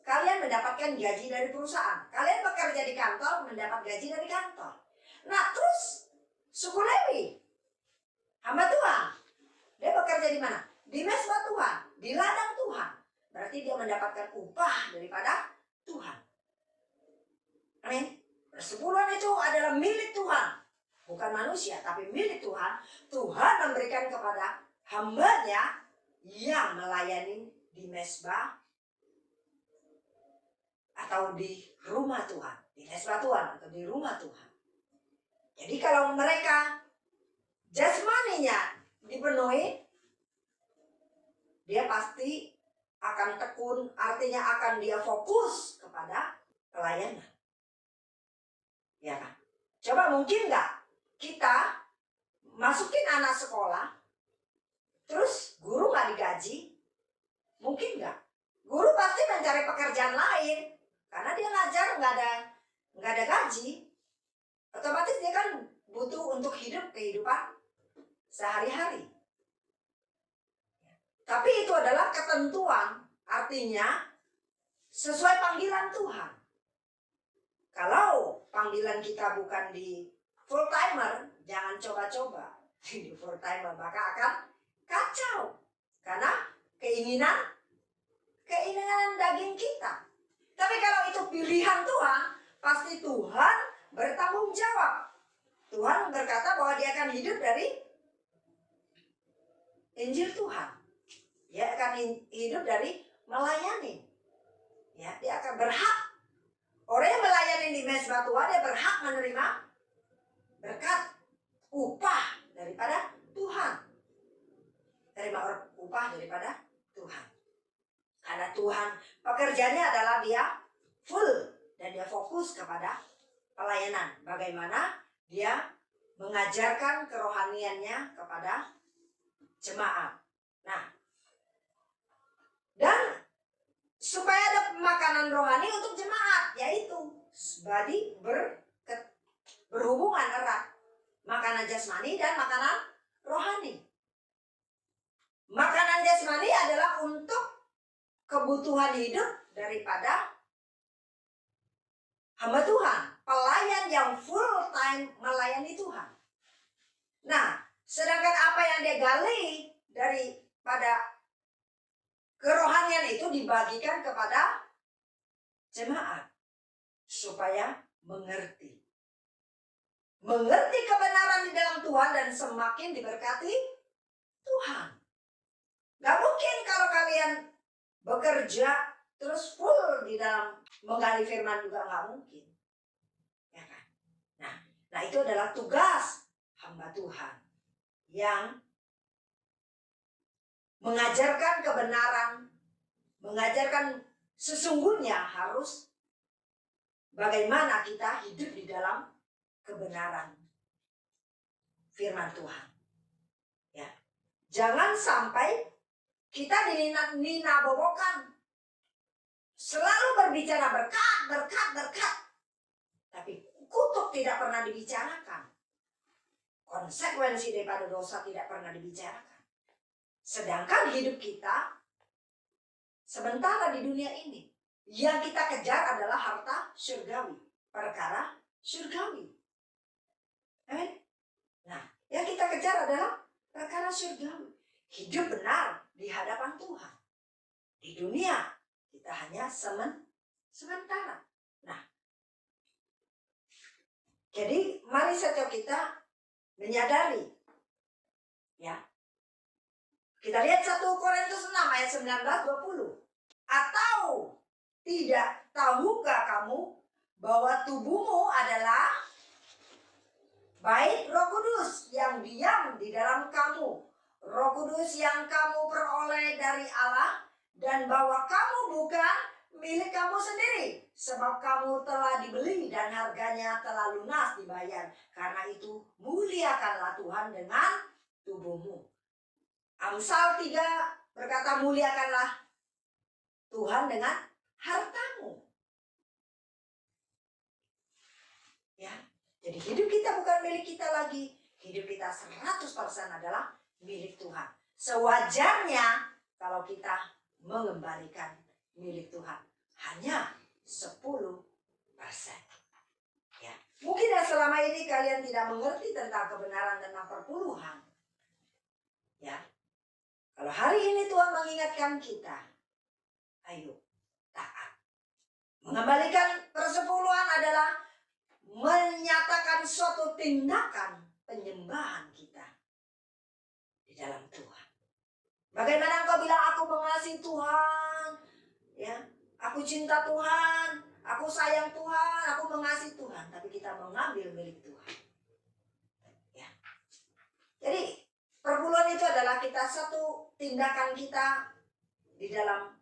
kalian mendapatkan gaji dari perusahaan. Kalian bekerja di kantor, mendapat gaji dari kantor. Nah terus suku Lewi, hamba Tuhan, dia bekerja di mana? Di mesbah Tuhan, di ladang Tuhan. Berarti dia mendapatkan upah daripada Tuhan. Amin. Persepuluhan itu adalah milik Tuhan. Bukan manusia, tapi milik Tuhan. Tuhan memberikan kepada hambanya yang melayani di mesbah atau di rumah Tuhan. Di mesbah Tuhan atau di rumah Tuhan. Jadi kalau mereka jasmaninya dipenuhi, dia pasti akan tekun, artinya akan dia fokus kepada pelayanan. Ya kan? Coba mungkin nggak kita masukin anak sekolah, terus guru nggak digaji? Mungkin nggak? Guru pasti mencari pekerjaan lain, karena dia ngajar nggak ada gaji. Otomatis dia kan butuh untuk hidup kehidupan sehari-hari. Tapi itu adalah ketentuan, artinya sesuai panggilan Tuhan. Kalau panggilan kita bukan di full timer, jangan coba-coba di full timer, maka akan kacau. Karena keinginan daging kita. Tapi kalau itu pilihan Tuhan, pasti Tuhan bertanggung jawab. Tuhan berkata bahwa dia akan hidup dari Injil Tuhan. Dia akan hidup dari melayani. Ya, dia akan berhak. Orang yang melayani di mesbah Tuhan, dia berhak menerima berkat upah daripada Tuhan. Terima upah daripada Tuhan. Karena Tuhan pekerjaannya adalah dia full dan dia fokus kepada pelayanan. Bagaimana dia mengajarkan kerohaniannya kepada jemaat. Nah, dan supaya ada makanan rohani untuk jemaat, yaitu badi berhubungan erat. Makanan jasmani dan makanan rohani. Makanan jasmani adalah untuk kebutuhan hidup daripada hamba Tuhan, pelayan yang full time melayani Tuhan. Nah, sedangkan apa yang dia gali daripada kerohanian itu dibagikan kepada jemaat supaya mengerti kebenaran di dalam Tuhan dan semakin diberkati Tuhan. Gak mungkin kalau kalian bekerja terus full di dalam menggali firman juga, gak mungkin, ya kan? Nah itu adalah tugas hamba Tuhan yang mengajarkan kebenaran, mengajarkan sesungguhnya harus bagaimana kita hidup di dalam kebenaran firman Tuhan. Ya, jangan sampai kita dininabobokan, selalu berbicara berkat, tapi kutuk tidak pernah dibicarakan. Konsekuensi daripada dosa tidak pernah dibicarakan. Sedangkan hidup kita sementara di dunia ini, yang kita kejar adalah harta surgawi, perkara surgawi. Amin. Nah, yang kita kejar adalah perkara surgawi. Hidup benar di hadapan Tuhan. Di dunia kita hanya sementara. Nah, jadi mari setiap kita menyadari, ya. Kita lihat 1 Korintus 6 ayat 19-20. Atau tidak tahukah kamu bahwa tubuhmu adalah bait Roh Kudus yang diam di dalam kamu, Roh Kudus yang kamu peroleh dari Allah, dan bahwa kamu bukan milik kamu sendiri, sebab kamu telah dibeli dan harganya telah lunas dibayar. Karena itu muliakanlah Tuhan dengan tubuhmu. Amsal 3 berkata, muliakanlah Tuhan dengan hartamu. Ya, jadi hidup kita bukan milik kita lagi. Hidup kita 100% adalah milik Tuhan. Sewajarnya kalau kita mengembalikan milik Tuhan hanya 10%. Ya, mungkin selama ini kalian tidak mengerti tentang kebenaran tentang perpuluhan. Ya, kalau hari ini Tuhan mengingatkan kita, ayo taat. Mengembalikan persepuluhan adalah menyatakan suatu tindakan penyembahan kita di dalam Tuhan. Bagaimana engkau bilang aku mengasihi Tuhan, ya, aku cinta Tuhan, aku sayang Tuhan, aku mengasihi Tuhan, tapi kita mengambil milik Tuhan. Ya. Jadi perpuluhan itu adalah kita satu tindakan kita di dalam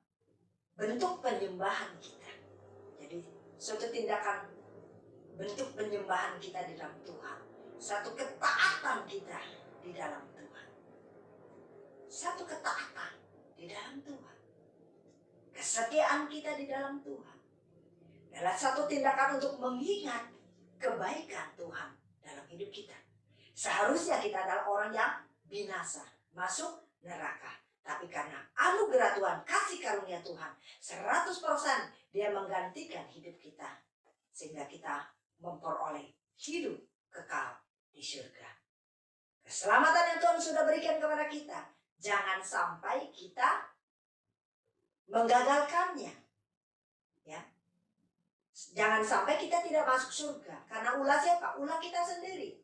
bentuk penyembahan kita. Jadi suatu tindakan bentuk penyembahan kita di dalam Tuhan. Satu ketaatan kita di dalam Tuhan. Satu ketaatan di dalam Tuhan. Kesetiaan kita di dalam Tuhan. Adalah satu tindakan untuk mengingat kebaikan Tuhan dalam hidup kita. Seharusnya kita adalah orang yang binasa, masuk neraka. Tapi karena anugerah Tuhan, kasih karunia Tuhan, 100% dia menggantikan hidup kita. Sehingga kita memperoleh hidup kekal di surga. Keselamatan yang Tuhan sudah berikan kepada kita, jangan sampai kita menggagalkannya. Ya. Jangan sampai kita tidak masuk surga. Karena ulah siapa? Ulah kita sendiri.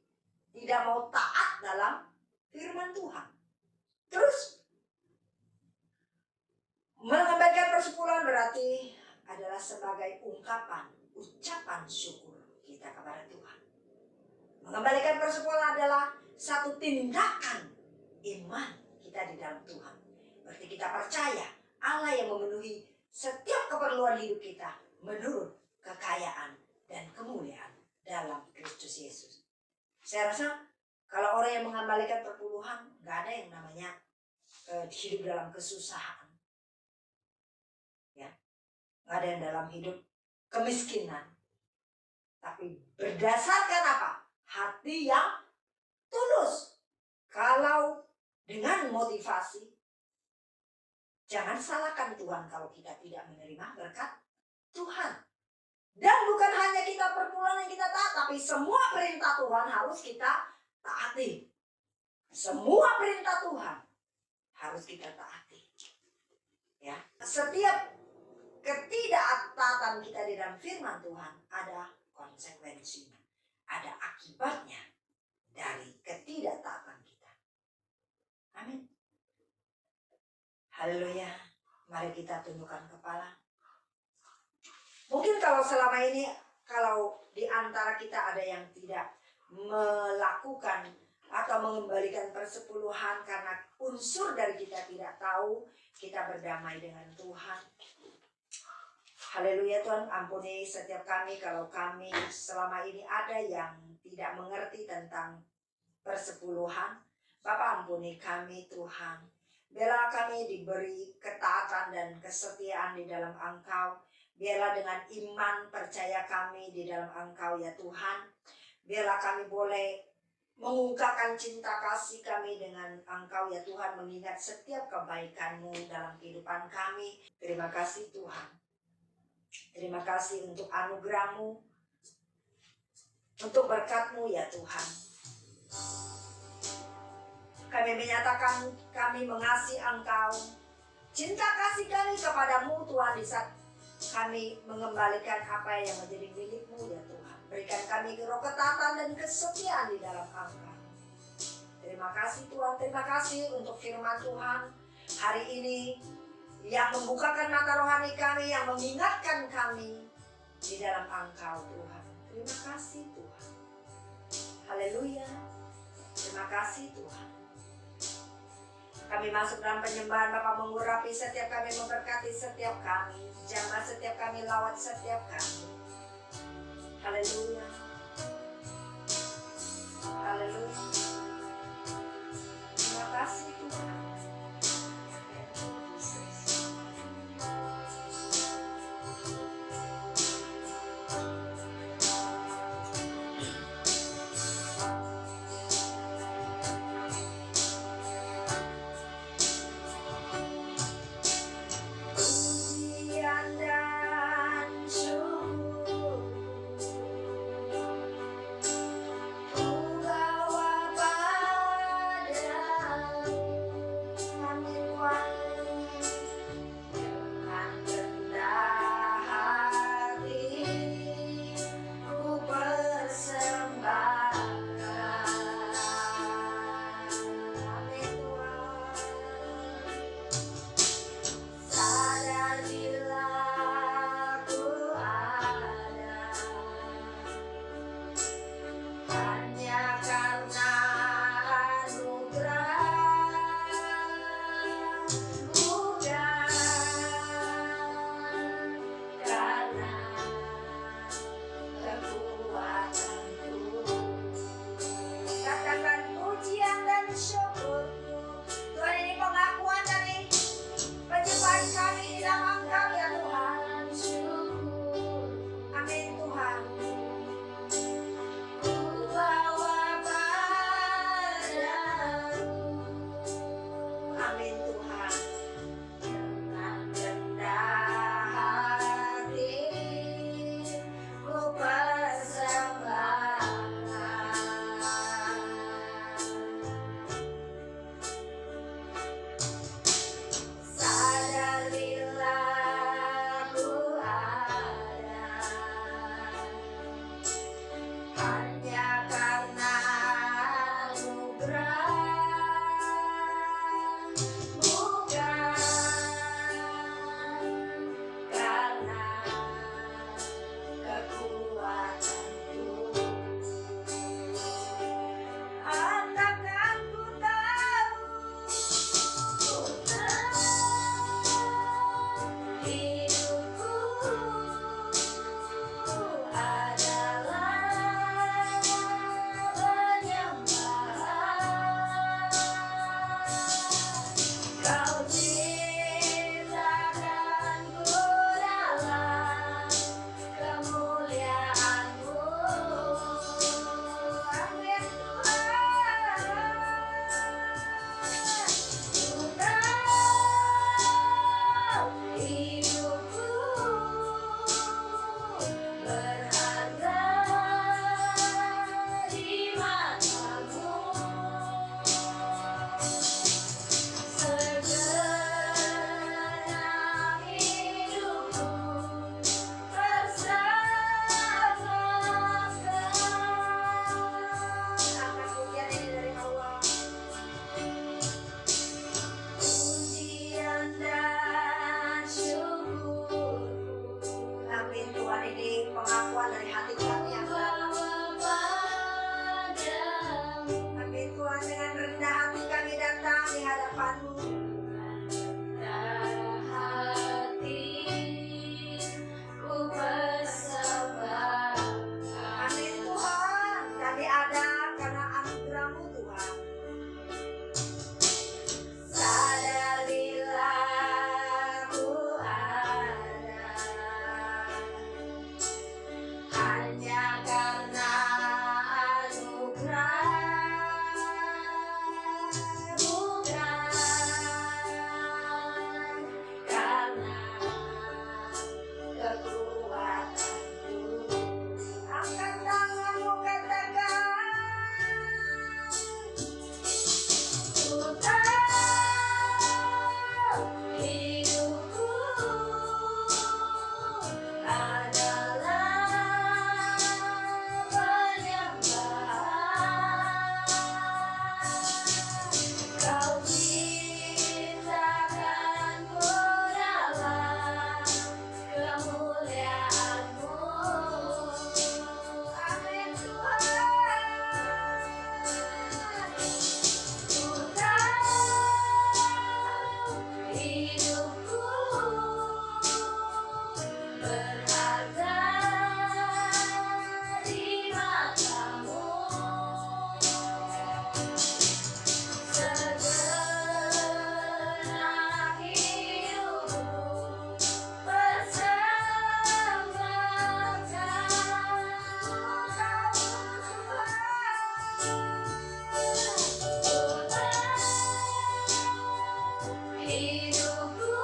Tidak mau taat dalam firman Tuhan. Terus mengembalikan persepuluhan berarti adalah sebagai ungkapan, ucapan syukur kita kepada Tuhan. Mengembalikan persepuluhan adalah satu tindakan iman kita di dalam Tuhan. Berarti kita percaya Allah yang memenuhi setiap keperluan hidup kita menurut kekayaan dan kemuliaan dalam Kristus Yesus. Saya rasa kalau orang yang mengembalikan perpuluhan, gak ada yang namanya hidup dalam kesusahan. Ya, gak ada yang dalam hidup kemiskinan. Tapi berdasarkan apa? Hati yang tulus. Kalau dengan motivasi, jangan salahkan Tuhan kalau kita tidak menerima berkat Tuhan. Dan bukan hanya kita perpuluhan yang kita taat, tapi semua perintah Tuhan harus kita taati. Semua perintah Tuhan harus kita taati. Ya, setiap ketidaktaatan kita di dalam firman Tuhan ada konsekuensinya, ada akibatnya dari ketidaktaatan kita. Amin. Haleluya. Mari kita tundukkan kepala. Mungkin kalau selama ini, kalau di antara kita ada yang tidak melakukan atau mengembalikan persepuluhan karena unsur dari kita tidak tahu, kita berdamai dengan Tuhan. Haleluya. Tuhan, ampuni setiap kami kalau kami selama ini ada yang tidak mengerti tentang persepuluhan. Bapa, ampuni kami Tuhan. Biarlah kami diberi ketaatan dan kesetiaan di dalam Engkau. Biarlah dengan iman percaya kami di dalam Engkau ya Tuhan. Biarlah kami boleh mengungkapkan cinta kasih kami dengan Engkau ya Tuhan. Mengingat setiap kebaikan-Mu dalam kehidupan kami. Terima kasih Tuhan. Terima kasih untuk anugerah-Mu. Untuk berkat-Mu ya Tuhan. Kami menyatakan kami mengasihi Engkau. Cinta kasih kami kepadamu Tuhan di saat kami mengembalikan apa yang menjadi milik-Mu ya Tuhan. Berikan kami roh ketaatan dan kesetiaan di dalam Engkau. Terima kasih Tuhan. Terima kasih untuk firman Tuhan hari ini yang membukakan mata rohani kami, yang mengingatkan kami di dalam Engkau Tuhan. Terima kasih Tuhan. Haleluya. Terima kasih Tuhan. Kami masuk dalam penyembahan, Bapak mengurapi setiap kami, memberkati setiap kami, jamah setiap kami, lawat setiap kami. Haleluya. Haleluya. Terima kasih Tuhan. hidupku berharga di matamu. Segenap hidupku bersama hidupku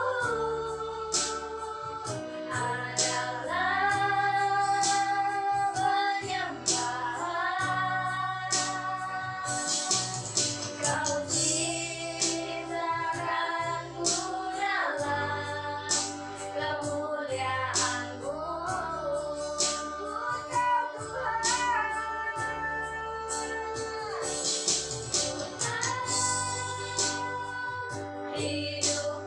adalah penyembahan. Kau ciptakanku dalam kemuliaan-Mu, Tuhan. Hidupku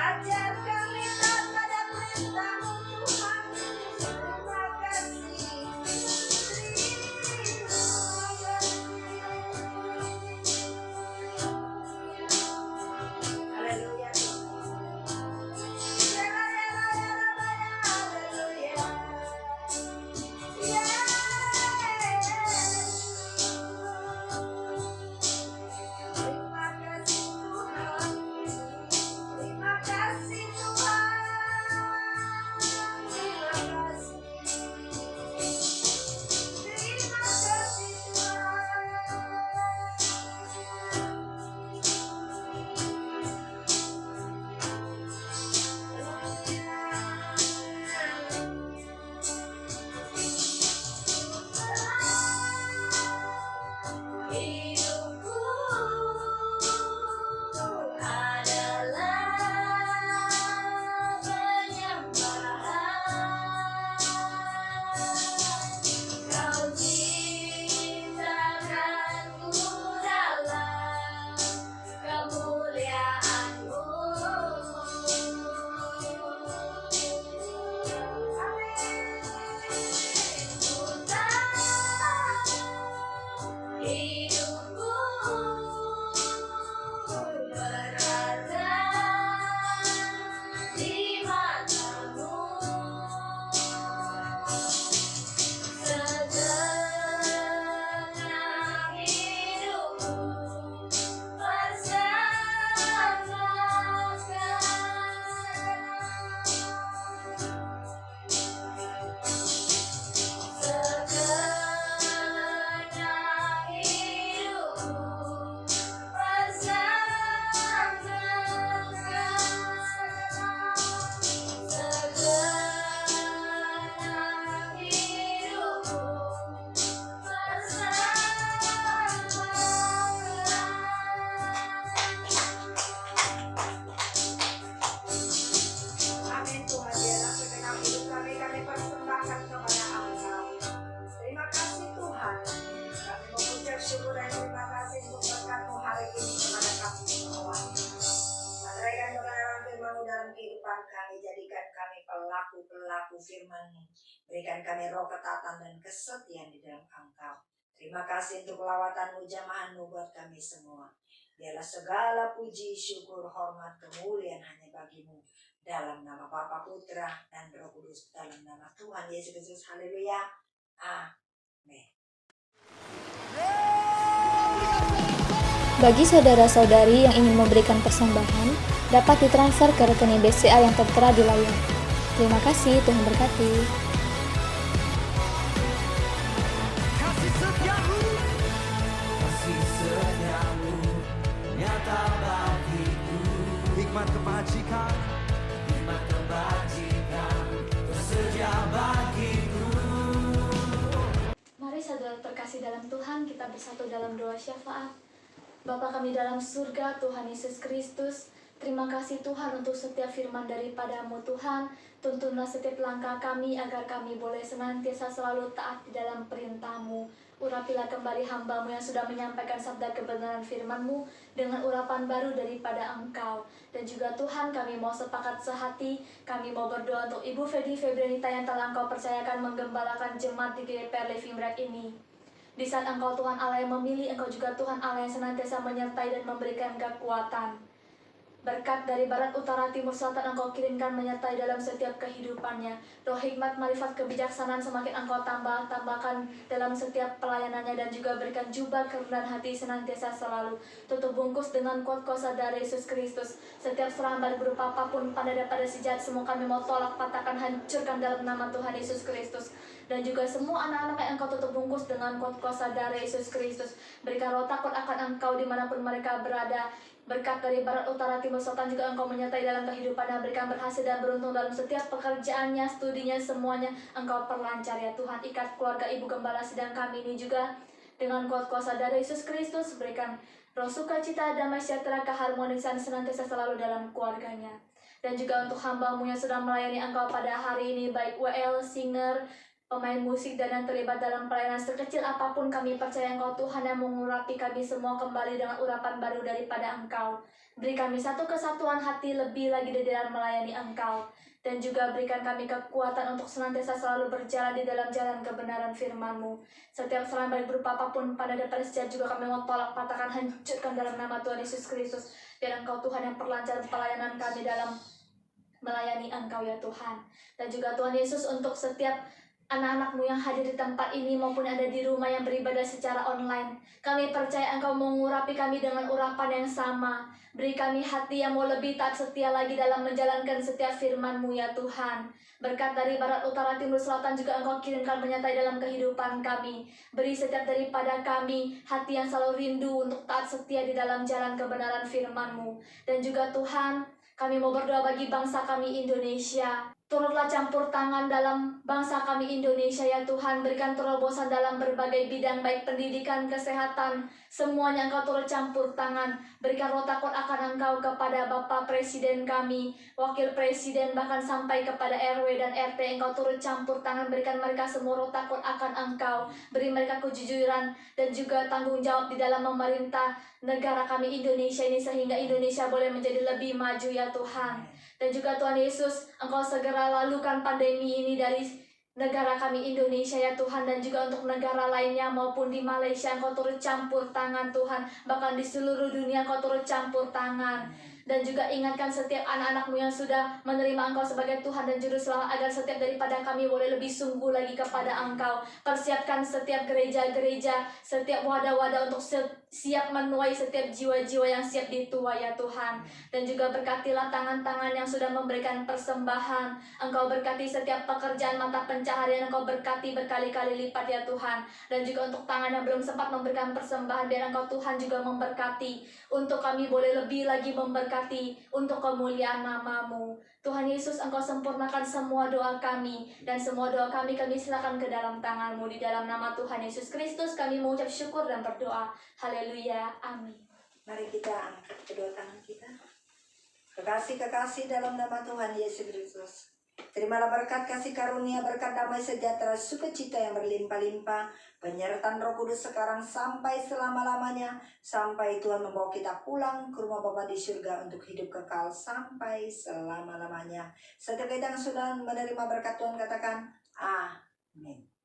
Ajar kami taat pada perintah-Mu Tuhan. Terima kasih. Haleluya. Terima kasih Tuhan. Terima kasih Tuhan. Terima kasih. Terima kasih Tuhan. Hidupku adalah penyembahan. Kau ciptakanku dalam kemuliaan-Mu. Hidupku berada di mata-Mu. Segenap hidupku Segenap hidupku Segenap hidupku Amin Tuhan, biarlah segenap hidup kami persembahkan kepada Engkau. Terima kasih Tuhan. Kami mengucap syukur dan terima kasih untuk berkat-Mu hari ini kepada kami semua. Sampaikan kebenaran firman-Mu dalam kehidupan kami, jadikan kami pelaku-pelaku firman-Mu. Berikan kami roh ketaatan dan kesetiaan di dalam Engkau. Terima kasih untuk lawatan-Mu, jamahan-Mu buat kami semua. Biarlah segala puji, syukur, hormat, kemuliaan hanya bagi-Mu. Dalam nama Bapa, Putra, dan Roh Kudus, dalam nama Tuhan Yesus Kristus. Haleluya. Amin. Bagi saudara-saudari yang ingin memberikan persembahan, dapat ditransfer ke rekening BCA yang tertera di layar. Terima kasih, Tuhan berkati. Kasih setiamu nyata bagiku. Hikmat kebajikan tersedia bagiku. Mari saudara terkasih dalam Tuhan, kita bersatu dalam doa syafaat. Bapa kami dalam surga, Tuhan Yesus Kristus, terima kasih Tuhan untuk setiap firman daripada-Mu Tuhan. Tuntunlah setiap langkah kami agar kami boleh senantiasa selalu taat di dalam perintah-Mu. Urapilah kembali hamba-Mu yang sudah menyampaikan sabda kebenaran firman-Mu dengan urapan baru daripada Engkau. Dan juga Tuhan, kami mau sepakat sehati, kami mau berdoa untuk Ibu Fedi Febrianita yang telah Engkau percayakan menggembalakan jemaat di GPR Living Bread ini. Di saat Engkau Tuhan Allah yang memilih, Engkau juga Tuhan Allah yang senantiasa menyertai dan memberikan kekuatan. Berkat dari barat, utara, timur, selatan Engkau kirimkan menyertai dalam setiap kehidupannya. Roh hikmat, marifat, kebijaksanaan semakin Engkau tambahkan dalam setiap pelayanannya. Dan juga berikan jubah kerendahan hati senantiasa selalu. Tutup bungkus dengan kuat kuasa dari Yesus Kristus. Setiap serangan balik berupa apapun pada si jahat, semua kami mau tolak, patahkan, hancurkan dalam nama Tuhan Yesus Kristus. Dan juga semua anak-anak yang Engkau tutup bungkus dengan kuat kuasa dari Yesus Kristus. Berikan roh takut akan Engkau dimanapun mereka berada. Berkat dari barat, utara, timur, selatan juga Engkau menyertai dalam kehidupannya. Berikan berhasil dan beruntung dalam setiap pekerjaannya, studinya, semuanya Engkau perlancar ya Tuhan. Ikat keluarga Ibu Gembala Sidang kami ini juga dengan kuat kuasa dari Yesus Kristus. Berikan roh sukacita, damai sejahtera, keharmonisan senantiasa selalu dalam keluarganya. Dan juga untuk hamba-Mu yang sedang melayani Engkau pada hari ini, baik WL, singer, pemain musik, dan yang terlibat dalam pelayanan sekecil apapun, kami percaya Engkau Tuhan yang mengurapi kami semua kembali dengan urapan baru daripada Engkau. Beri kami satu kesatuan hati lebih lagi di dalam melayani Engkau. Dan juga berikan kami kekuatan untuk senantiasa selalu berjalan di dalam jalan kebenaran firman-Mu. Setiap serangan baik berupa apapun pada daripada sejahat juga kami mau tolak, patahkan, hancurkan dalam nama Tuhan Yesus Kristus. Biar Engkau Tuhan yang perlancar pelayanan kami dalam melayani Engkau ya Tuhan. Dan juga Tuhan Yesus untuk setiap anak-anak-Mu yang hadir di tempat ini maupun ada di rumah yang beribadah secara online. Kami percaya Engkau mengurapi kami dengan urapan yang sama. Beri kami hati yang mau lebih taat setia lagi dalam menjalankan setiap firman-Mu ya Tuhan. Berkat dari barat, utara, timur, selatan juga Engkau kirimkan menyertai dalam kehidupan kami. Beri setiap daripada kami hati yang selalu rindu untuk taat setia di dalam jalan kebenaran firman-Mu. Dan juga Tuhan, kami mau berdoa bagi bangsa kami Indonesia. Turutlah campur tangan dalam bangsa kami Indonesia ya Tuhan. Berikan terobosan dalam berbagai bidang, baik pendidikan, kesehatan, semuanya Engkau turut campur tangan. Berikan roh takut akan Engkau kepada Bapak Presiden kami, Wakil Presiden, bahkan sampai kepada RW dan RT. Engkau turut campur tangan, berikan mereka semua roh takut akan Engkau. Beri mereka kejujuran dan juga tanggung jawab di dalam memerintah negara kami Indonesia ini, sehingga Indonesia boleh menjadi lebih maju ya Tuhan. Dan juga Tuhan Yesus, Engkau segera lalukan pandemi ini dari negara kami Indonesia ya Tuhan. Dan juga untuk negara lainnya maupun di Malaysia, Engkau turut campur tangan Tuhan. Bahkan di seluruh dunia Engkau turut campur tangan. Dan juga ingatkan setiap anak-anak-Mu yang sudah menerima Engkau sebagai Tuhan dan Juru Selamat, agar setiap daripada kami boleh lebih sungguh lagi kepada Engkau. Persiapkan setiap gereja-gereja, setiap wadah-wadah untuk siap menuai setiap jiwa-jiwa yang siap dituai ya Tuhan. Dan juga berkatilah tangan-tangan yang sudah memberikan persembahan. Engkau berkati setiap pekerjaan mata pencaharian, Engkau berkati berkali-kali lipat ya Tuhan. Dan juga untuk tangan yang belum sempat memberikan persembahan, biar Engkau Tuhan juga memberkati, untuk kami boleh lebih lagi memberkati untuk kemuliaan nama-Mu. Tuhan Yesus, Engkau sempurnakan semua doa kami, dan semua doa kami silakan ke dalam tangan-Mu. Di dalam nama Tuhan Yesus Kristus kami mengucap syukur dan berdoa. Haleluya, amin. Mari kita angkat kedua tangan kita. Kekasih-kekasih dalam nama Tuhan Yesus Kristus, terimalah berkat kasih karunia, berkat damai sejahtera, sukacita yang berlimpah-limpah, penyertaan Roh Kudus sekarang sampai selama-lamanya, sampai Tuhan membawa kita pulang ke rumah Bapa di surga untuk hidup kekal sampai selama-lamanya. Setiap kita yang sudah menerima berkat Tuhan katakan amin.